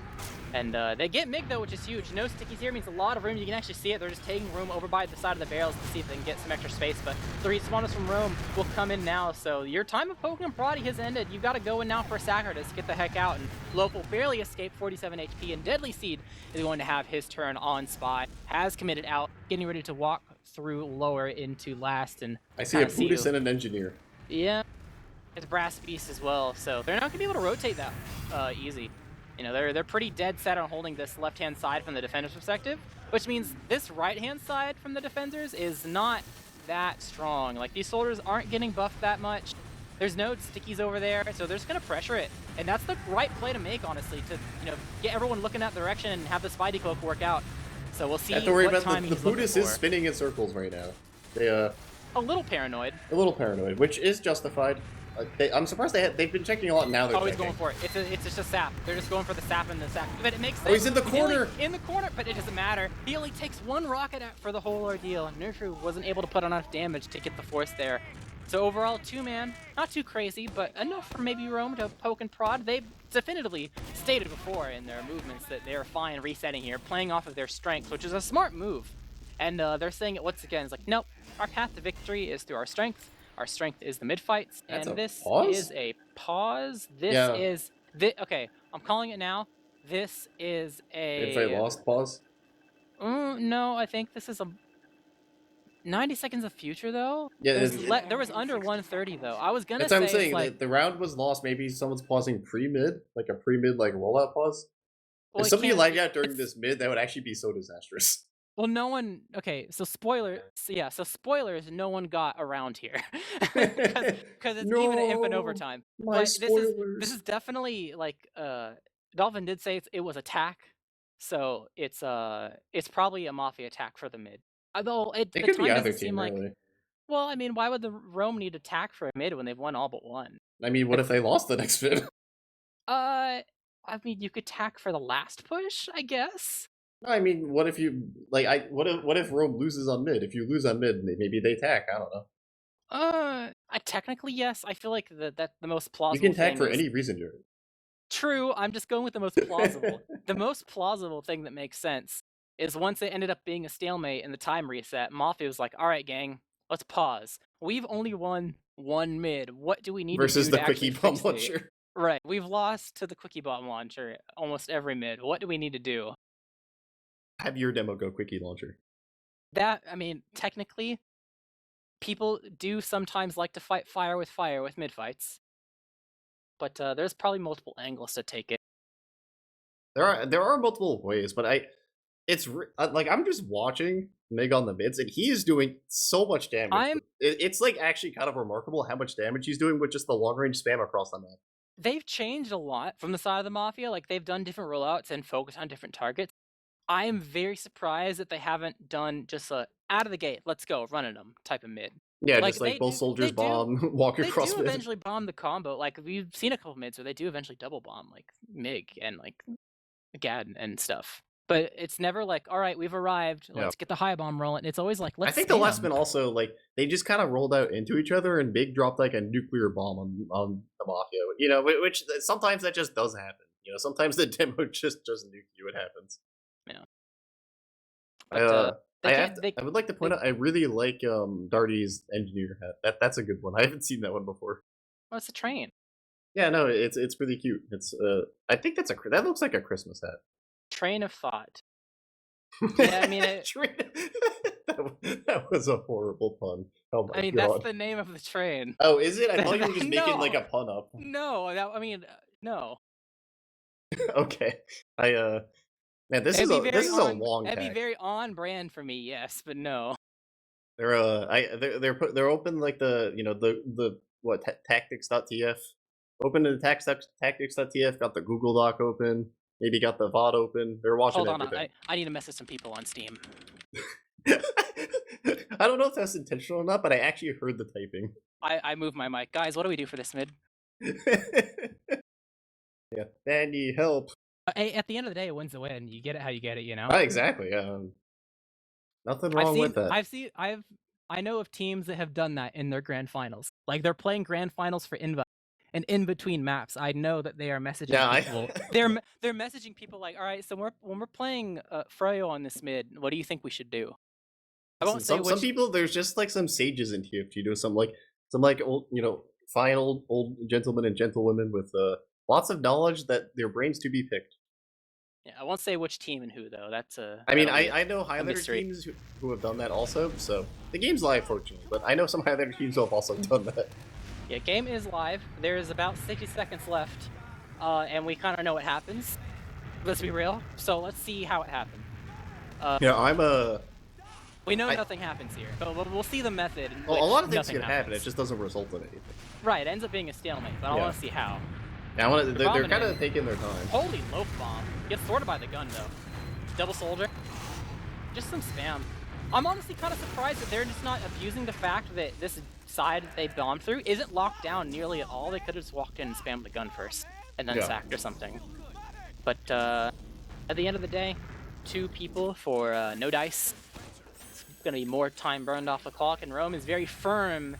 And they get MiG though, which is huge. No stickies here means a lot of room. You can actually see it. They're just taking room over by the side of the barrels to see if they can get some extra space. But the respawners from Rome will come in now. So your time of poking and prodding has ended. You've got to go in now for a Sacratus to get the heck out. And Local barely escaped 47 HP. And Deadly Seed is going to have his turn on spy. Has committed out, getting ready to walk through lower into last. And I see a Buddhist and an engineer. Yeah, it's Brass Beast as well. So they're not going to be able to rotate that easy. They're pretty dead set on holding this left-hand side from the defender's perspective, which means this right-hand side from the defenders is not that strong. Like, these soldiers aren't getting buffed that much. There's no stickies over there, so they're just gonna pressure it. And that's the right play to make, honestly, to get everyone looking that direction and have the spy decloak work out. So we'll see. You have to worry what about the Buddhist is spinning in circles right now. They a little paranoid. A little paranoid, which is justified. I'm surprised they've been checking a lot now. Oh, he's going for it. It's just a sap. They're just going for the sap and the sap. But it makes sense. Oh, he's in the corner. In the corner, but it doesn't matter. He only takes 1 rocket out for the whole ordeal. And Nurtru wasn't able to put enough damage to get the force there. So overall, 2-man, not too crazy, but enough for maybe Rome to poke and prod. They definitively stated before in their movements that they're fine resetting here, playing off of their strengths, which is a smart move. And they're saying it once again. It's like, nope, our path to victory is through our strength. Our strength is the mid-fights, and this is a pause. Okay, I'm calling it now. This is a... Mid-fight lost pause? No, I think this is a... 90 seconds of future, though? Yeah, there was under 130, though. I was gonna say... That's what I'm saying, like, the round was lost. Maybe someone's pausing pre-mid, like a pre-mid rollout pause. Well, if somebody lagged out during this mid, that would actually be so disastrous. Well, no one... Okay, so spoilers, no one got around here. Because it's even an infinite overtime. But this is definitely, like, Dolphin did say it was attack, so it's probably a Mafia attack for the mid. Although, it could be either team, really. Well, I mean, why would the Rome need attack for a mid when they've won all but one? I mean, what if they lost the next mid? I mean, you could attack for the last push, I guess. I mean, what if you what if Rome loses on mid? If you lose on mid, maybe they attack. I don't know. Technically yes. I feel like that the most plausible. You can attack for any reason, Jared. True. I'm just going with the most plausible. The most plausible thing that makes sense is once it ended up being a stalemate and the time reset, Mafia was like, "All right, gang, let's pause. We've only won 1 mid. What do we need versus to do the quickie bomb launcher?" Right. We've lost to the quickie bomb launcher almost every mid. What do we need to do? Have your demo go quickie launcher. That, I mean, technically, people do sometimes like to fight fire with mid fights. but there's probably multiple angles to take it. There are multiple ways, but like I'm just watching Mig on the mids, and he is doing so much damage. I'm It's like actually kind of remarkable how much damage he's doing with just the long range spam across the map. They've changed a lot from the side of the Mafia, like, they've done different rollouts and focused on different targets. I am very surprised that they haven't done just a, "Out of the gate, let's go, running them" type of mid. Yeah, Like, just like both soldiers bomb, walk they across do mid. eventually bomb the combo, like, we've seen a couple mids where they do eventually double bomb, like, MiG and, like, Gad and stuff. But it's never like, "Alright, we've arrived, Yeah. let's get the high bomb rolling." It's always like, "Let's I think the last spam." spin also like they just kind of rolled out into each other, and Big dropped like a nuclear bomb on the Mafia. You know, which sometimes that just does happen. You know, sometimes the demo just nuke you. It happens. Yeah. I, But, they I can't have to, they I would like to point out I really like Darty's engineer hat. That's a good one. I haven't seen that one before. well, it's a train. Yeah, no, it's really cute. It's I think that looks like a Christmas hat. Train of thought. Yeah, I mean, that was a horrible pun. Oh my I mean, god. that's the name of the train. Oh, is it? I thought you were just making like No. a pun up. No, that I mean, no. Okay. Man, this It'd is be a very long That'd be tag. very on brand for me, yes, but no. They're open like the what tactics.tf. Open to the tactics.tf, got the Google Doc open, maybe got the VOD open. They're watching Hold on, everything. I need to message some people on Steam. I don't know if that's intentional or not, but I actually heard the typing. I moved my mic. Guys, what do we do for this mid? Yeah, Danny, help. Hey, at the end of the day, it wins the win. You get it how you get it, you know? Exactly, yeah. Nothing wrong with that. I know of teams that have done that in their grand finals. Like, they're playing grand finals for Inva, and in between maps, I know that they are messaging people. They're messaging people like, "All right, so when we're playing Froyo on this mid, what do you think we should do?" I won't say some people, there's just like some sages in TFT do some old, fine old gentlemen and gentlewomen with lots of knowledge that their brains to be picked. Yeah, I won't say which team and who though. That's I know highlighter teams who have done that also. So the game's live, fortunately, but I know some highlighter teams who have also done that. Yeah, game is live. There's about 60 seconds left, and we kind of know what happens. Let's be real. So let's see how it happened. We know nothing happens here, but we'll see the method. A lot of things can happen. It just doesn't result in anything. Right, it ends up being a stalemate, but I want to see how. Yeah, they're kind of taking their time. Holy loaf bomb. Gets sorted by the gun, though. Double soldier. Just some spam. I'm honestly kind of surprised that they're just not abusing the fact that this side that they bombed through isn't locked down nearly at all. They could have just walked in and spammed the gun first, and then sacked or something. But at the end of the day, 2 people for no dice. It's going to be more time burned off the clock, and Rome is very firm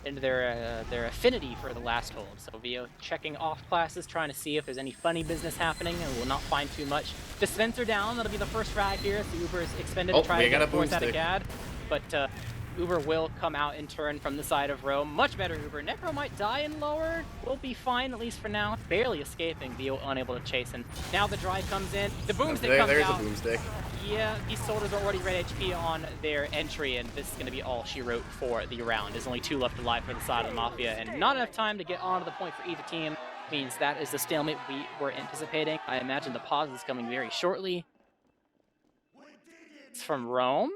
into their affinity for the last hold. So VO checking off classes, trying to see if there's any funny business happening, and we'll not find too much. Dispenser down, that'll be the first frag here. So Uber is expended to try to get force out of Gad. But Uber will come out in turn from the side of Rome. Much better Uber. Necro might die in lower. We'll be fine, at least for now. Barely escaping, VO unable to chase him. Now the dry comes in. The boomstick comes out. There's a boomstick. Yeah, these soldiers are already red HP on their entry, and this is going to be all she wrote for the round. There's only 2 left alive for the side of the Mafia, and not enough time to get onto the point for either team. Means that is the stalemate we were anticipating. I imagine the pause is coming very shortly. It's from Rome.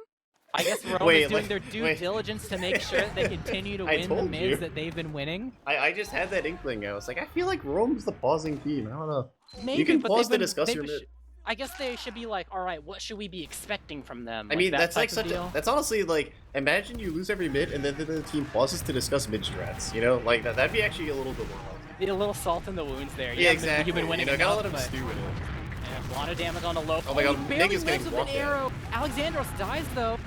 I guess Rome is doing their due diligence to make sure that they continue to win the mids that they've been winning. I just had that inkling. I was like, I feel like Rome's the pausing team. I don't know. Maybe, you can pause to discuss your mid. I guess they should be like, all right, what should we be expecting from them? I mean, that's like that's honestly like, imagine you lose every mid and then the team pauses to discuss mid strats. You know, like that'd be actually a little bit more fun. A little salt in the wounds there. Yeah, exactly. You've been winning. Gotta let him stew in it. Yeah, a lot of damage on the low. Oh my god, Nick is getting blocked. Arrow. Alexandros dies though.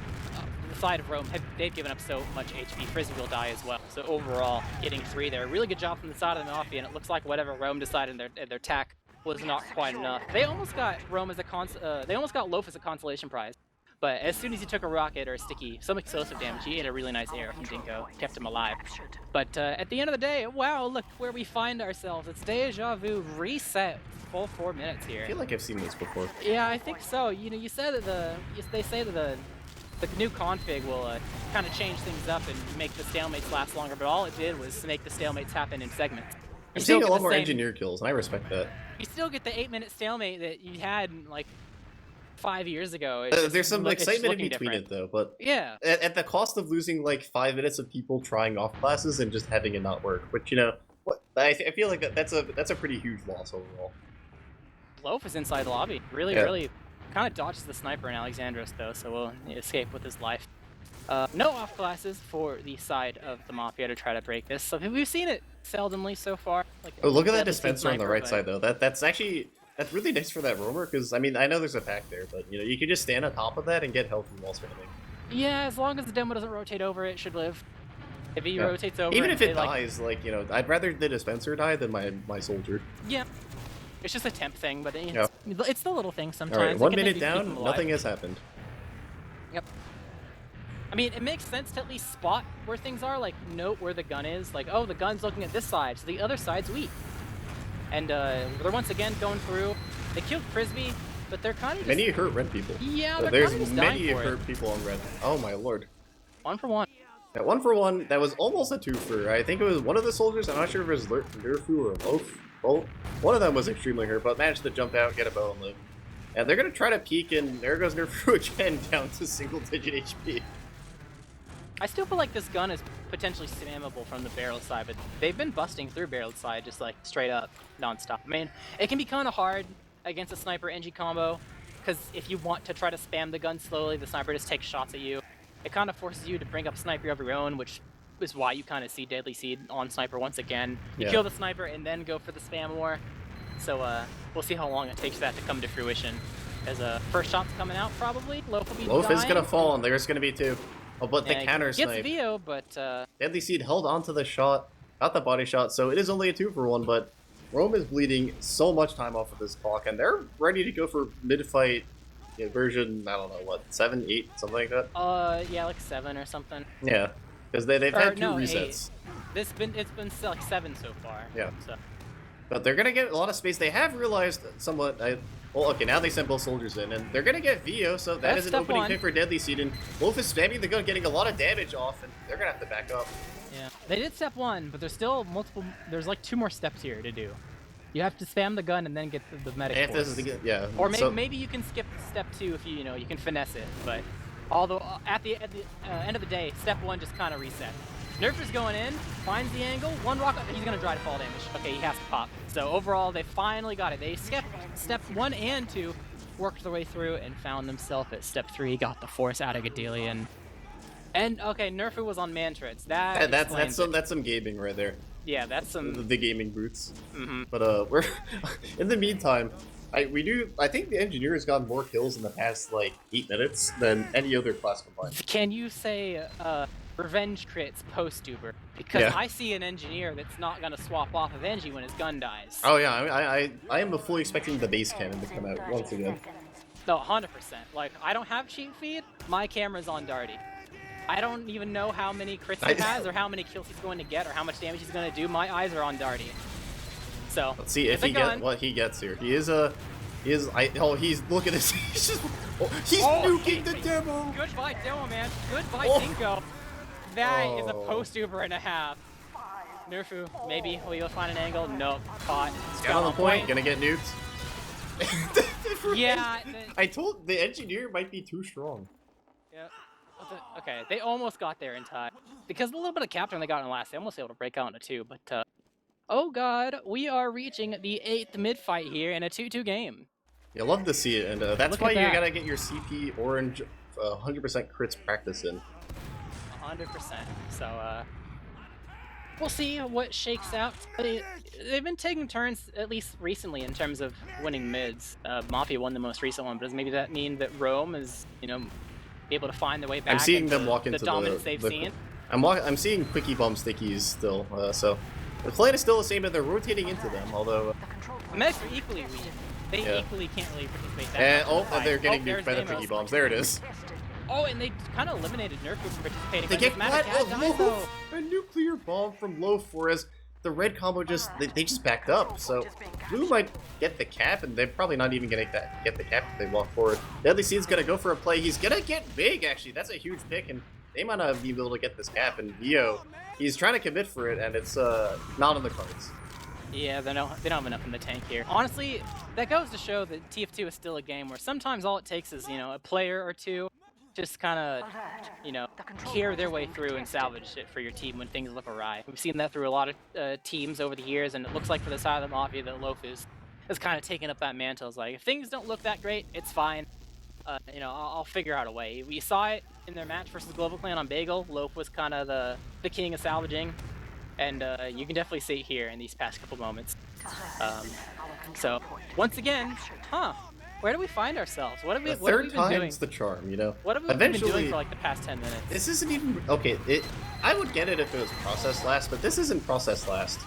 The side of Rome, they've given up so much HP. Frizzy will die as well. So overall, getting 3 there. Really good job from the side of the Mafia, and it looks like whatever Rome decided in their tack was not quite enough. They almost got Rome as they almost got Loaf as a consolation prize. But as soon as he took a rocket or a sticky, some explosive damage, he hit a really nice arrow from Dinko, kept him alive. But at the end of the day, wow, look where we find ourselves. It's Deja Vu reset, full 4 minutes here. I feel like I've seen this before. Yeah, I think so. You know, you said that they say that the new config will kind of change things up and make the stalemates last longer, but all it did was make the stalemates happen in segments. I'm still seeing a get lot the more same- engineer kills, and I respect that. You still get the 8-minute stalemate that you had like 5 years ago. It's just There's some it's just excitement in looking between different. it, though, but Yeah. at the cost of losing like 5 minutes of people trying off classes and just having it not work. Which, you know, what I feel like that's a pretty huge loss overall. Loaf is inside the lobby. Really, Yeah. really kind of dodges the sniper in Alexandros, though, so we'll escape with his life. No off classes for the side of the Mafia to try to break this. So we've seen it seldomly so far. Like, Oh, look at that deadly seed dispenser on the sniper, right but- side, though. That's really nice for that roamer, because, I mean, I know there's a pack there, but, you know, you can just stand on top of that and get health from wall spamming. Yeah, as long as the demo doesn't rotate over, it should live. If he Yeah. rotates over, Even if it like, dies, like, you know, I'd rather the dispenser die than my soldier. yeah, it's just a temp thing, but it's the little thing sometimes. Alright, It 1 can minute maybe keep him down, alive. nothing has happened. Yep. I mean, it makes sense to at least spot where things are, like note where the gun is. Like, oh, the gun's looking at this side, so the other side's weak. And they're once again going through. They killed Frisbee, but they're kind of just... Many hurt red people. Yeah, they're There's kind of just many dying for hurt it. people on red. Oh my lord. 1 for 1. That 1 for 1, that was almost a 2 for. I think it was one of the soldiers, I'm not sure if it was Nerfu or Loaf. Well, one of them was extremely hurt, but managed to jump out, get a bow and live. And they're gonna try to peek, and there goes Nerfu again, down to single-digit HP. I still feel like this gun is potentially spammable from the barrel side, but they've been busting through barrel side just like straight up, non-stop. I mean, it can be kind of hard against a sniper NG combo, because if you want to try to spam the gun slowly, the sniper just takes shots at you. It kind of forces you to bring up sniper of your own, which is why you kind of see Deadly Seed on sniper once again. You Yeah. kill the sniper and then go for the spam war. So we'll see how long it takes that to come to fruition. As first shot's coming out, probably. Loaf will be Loaf is dying. gonna fall, and there's gonna be 2. Oh, but Yeah, the he counter gets snipe. VO, but Deadly Seed held onto the shot, got the body shot, so it is only a 2 for 1, but Rome is bleeding so much time off of this clock, and they're ready to go for mid-fight version, I don't know, what, 7, 8, something like that? yeah, like 7 or something. Yeah, because they've Or, had 2 no, resets. 8. It's been like 7 so far. Yeah. So But they're gonna get a lot of space. They have realized somewhat. Well, okay, now they sent both soldiers in, and they're gonna get VO, so that That's is an step opening 1. pick for Deadly Seed. And Wolf is spamming the gun, getting a lot of damage off, and they're gonna have to back up. yeah, they did step 1, but there's still multiple. There's like 2 more steps here to do. You have to spam the gun and then get the medic. And if this force. is the, yeah, Or maybe so, maybe you can skip step 2 if you know you can finesse it. But although at the end of the day, step 1 just kind of reset. Nerfer's going in, finds the angle, 1 rocket, he's gonna try to fall damage. Okay, he has to pop. So overall, they finally got it. They skipped step 1 and 2, worked their way through, and found themselves at step 3. Got the force out of Gadelian. And okay, Nerfu was on Mantrix. that's some gaming right there. Yeah, that's some. The gaming boots. Mhm. But we're in the meantime. I think the engineer has gotten more kills in the past like 8 minutes than any other class combined. Can you say revenge crits post-Uber? Because Yeah. I see an engineer that's not gonna swap off of Engie when his gun dies. Oh yeah, I am fully expecting the base cannon to come out once again. No, 100%. Like, I don't have cheat feed. My camera's on Darty. I don't even know how many crits he has, or how many kills he's going to get, or how much damage he's going to do. My eyes are on Darty. So Let's see if with he a gun- what he gets here. He's look at this. He's just he's Oh, nuking the demo. Goodbye, Demo Man. Goodbye, Oh. Dinko. That is a Oh. post-Uber and a half. Nerfu, maybe will you find an angle? Nope. Caught. Got on the point. Gonna get nuked. Yeah. I told the engineer might be too strong. Yeah. Okay, they almost got there in time. Because the little bit of captain they got in the last, they almost able to break out into 2, but oh god, we are reaching the 8th mid-fight here in a 2-2 game. You love to see it, and that's Look why at you that. gotta get your CP orange 100% crits practice in. 100%. So, we'll see what shakes out. They've been taking turns, at least recently, in terms of winning mids. Mafia won the most recent one, but does maybe that mean that Rome is, you know, able to find their way back I'm seeing into them walk into the dominance they've the seen? I'm seeing quickie bomb stickies still, so the plan is still the same, but they're rotating into them. Although, The medics are equally weak. They Yeah. equally can't really participate that and much in the fight. they're getting there's nuked by the Amos. quickie bombs. There it is. Oh, and they kind of eliminated Nerfu from participating. They but get Matic flat of died, though. Loaf, a nuclear bomb from Loaf, whereas the red combo they just backed up. So Blue might get the cap, and they're probably not even gonna get the cap if they walk forward. Deadly Seed's gonna go for a play. He's gonna get big, actually. That's a huge pick, and they might not be able to get this cap. And Vio, he's trying to commit for it, and it's not on the cards. Yeah, they don't have enough in the tank here. Honestly, that goes to show that TF2 is still a game where sometimes all it takes is, a player or two just kind of, carry their way through and salvage it for your team when things look awry. We've seen that through a lot of teams over the years, and it looks like for the side of the Mafia that Loaf is kind of taking up that mantle. It's like, if things don't look that great, it's fine. I'll figure out a way. We saw it in their match versus Global Clan on Bagel. Loaf was kind of the king of salvaging. And you can definitely see it here in these past couple moments. So once again, where do we find ourselves? What have we been doing? Time's the charm, What have we been doing for like the past 10 minutes? This isn't even okay. I would get it if it was process last, but this isn't process last.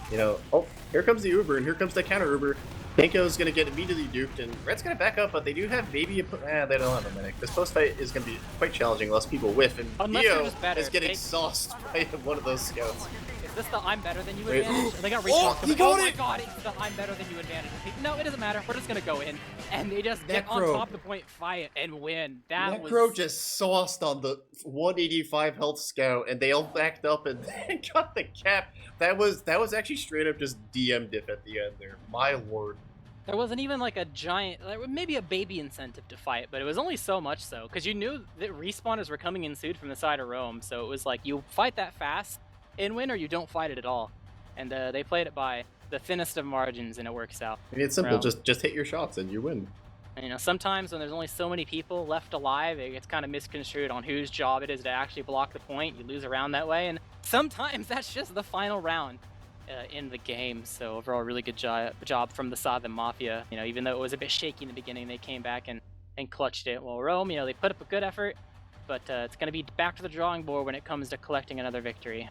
Oh, here comes the Uber, and here comes the counter Uber. Panko's gonna get immediately duped, and Red's gonna back up, but they do have maybe they don't have a medic. This post fight is gonna be quite challenging unless people whiff, and Neo is getting sauced by one of those scouts. Is this the I'm better than you advantage? They got Oh, he got my it! god, it's the I'm better than you advantage. No, it doesn't matter. We're just gonna go in. And they just get on Necro. top of the point, fight, and win. That Necro was just sauced on the 185 health scout, and they all backed up and got the cap. That was actually straight up just DM diff at the end there. My lord. There wasn't even like a giant, maybe a baby incentive to fight, but it was only so much so, because you knew that respawners were coming in soon from the side of Rome, so it was like, you fight that fast and win, or you don't fight it at all. And they played it by the thinnest of margins, and it works out. I mean, it's simple, Rome. just hit your shots and you win. And, sometimes when there's only so many people left alive, it gets kind of misconstrued on whose job it is to actually block the point. You lose a round that way, and sometimes that's just the final round. In the game, so overall really good job from the side of the Mafia. Even though it was a bit shaky in the beginning, they came back and clutched it. Well, Rome, they put up a good effort, but it's going to be back to the drawing board when it comes to collecting another victory.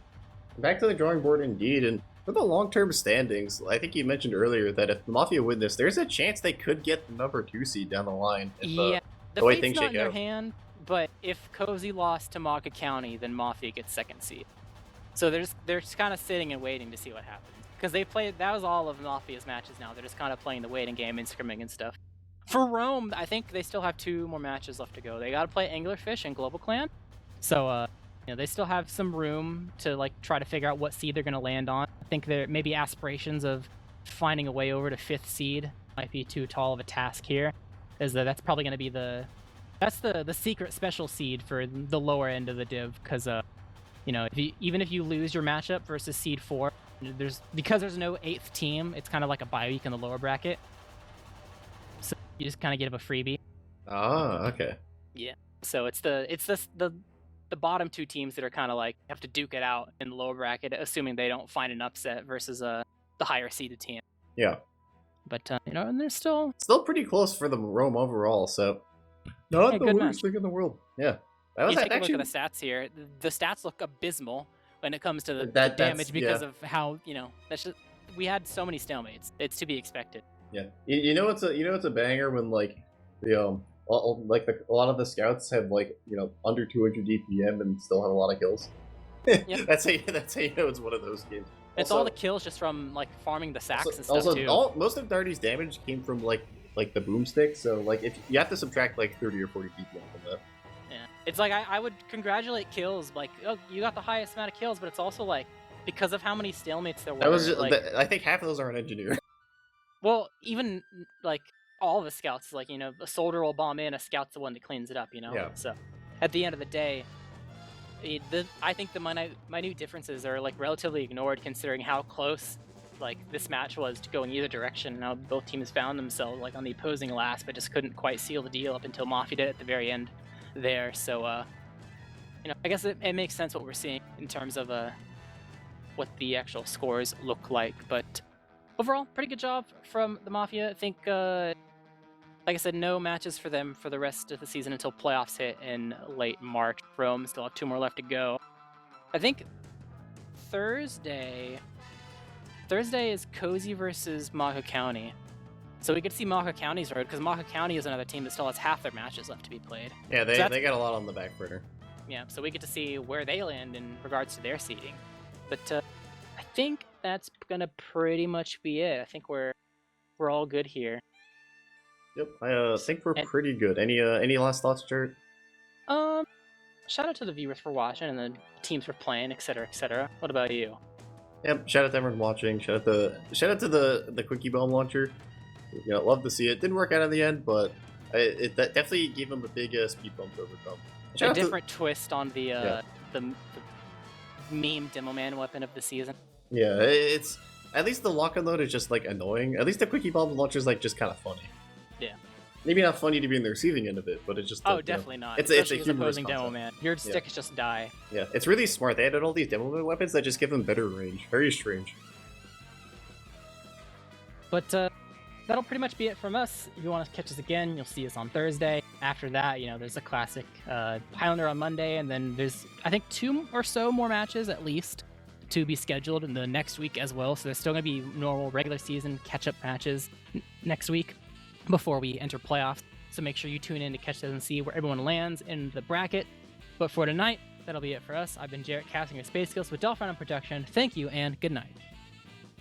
Back to the drawing board indeed, and for the long-term standings, I think you mentioned earlier that if the Mafia win this, there's a chance they could get the number 2 seed down the line. Yeah, the way fate's things not shake in their out. hand, but if Cozy lost to Maka County, then Mafia gets 2nd seed. So they're just kind of sitting and waiting to see what happens. Because that was all of Mafia's matches now. They're just kind of playing the waiting game and scrimming and stuff. For Rome, I think they still have 2 more matches left to go. They got to play Anglerfish and Global Clan. So, they still have some room to try to figure out what seed they're going to land on. I think there may be aspirations of finding a way over to 5th seed. Might be too tall of a task here. That's probably going to be the secret special seed for the lower end of the div. Because, even if you lose your matchup versus seed 4, because there's no 8th team, it's kind of like a bye week in the lower bracket. So you just kind of get a freebie. Ah, okay. Yeah. So it's the bottom 2 teams that are kind of have to duke it out in the lower bracket, assuming they don't find an upset versus the higher seeded team. Yeah. But and they're still pretty close for the Rome overall. So not the worst thing in the world. Yeah. That was take a actually look at the stats here. The stats look abysmal when it comes to the That's- damage because yeah. of how that's just, we had so many stalemates. It's to be expected. Yeah. It's a banger when a lot of the scouts have under 200 DPM and still have a lot of kills. Yep. That's how you know it's one of those games. It's Also- all the kills just from farming the sacks and stuff also, too. most of Darty's damage came from the boomstick. So if you have to subtract 30 or 40 DPM from that. Yeah, it's I would congratulate kills. Oh, you got the highest amount of kills, but it's also because of how many stalemates there were. That was I think half of those are an engineer. Well, even all the scouts, a soldier will bomb in, a scout's the one that cleans it up. Yeah. So at the end of the day, I think the minute differences are relatively ignored considering how close this match was to going either direction. Now both teams found themselves on the opposing last, but just couldn't quite seal the deal up until Mafia did at the very end there. So I guess it makes sense what we're seeing in terms of what the actual scores look like. But overall, pretty good job from the Mafia. I think like I said, no matches for them for the rest of the season until playoffs hit in late March. Rome still have 2 more left to go. I think Thursday is Cozy versus Maka County. So we could see Maka County's road, because Maka County is another team that still has half their matches left to be played. Yeah, they got a lot on the back burner. Yeah, so we get to see where they land in regards to their seeding. But I think that's gonna pretty much be it. I think we're all good here. Yep, I think we're pretty good. Any last thoughts, Jared? Shout out to the viewers for watching and the teams for playing, etc., etc. What about you? Yep, shout out to everyone watching. Shout out to the quickie bomb launcher. You know, love to see it. Didn't work out in the end, but that definitely gave him a big speed bump to overcome. Shout A out to- different twist on the meme demo man weapon of the season. Yeah, it's at least the lock-on load is just like annoying. At least the quickie bomb launcher is like just kind of funny. Yeah. Maybe not funny to be in the receiving end of it, but it's just. Oh, you know, definitely not. It's Especially a as humorous opposing demo concept. man. Your sticks just die. Yeah, it's really smart. They added all these demo man weapons that just give them better range. Very strange. But that'll pretty much be it from us. If you want to catch us again, you'll see us on Thursday. After that, you know, there's a classic Highlander on Monday, and then there's, I think, 2 or so more matches at least to be scheduled in the next week as well. So there's still going to be normal regular season catch-up matches next week before we enter playoffs. So make sure you tune in to catch those and see where everyone lands in the bracket. But for tonight, that'll be it for us. I've been Jarrett, casting your Space Skills with Delphine on production. Thank you, and good night.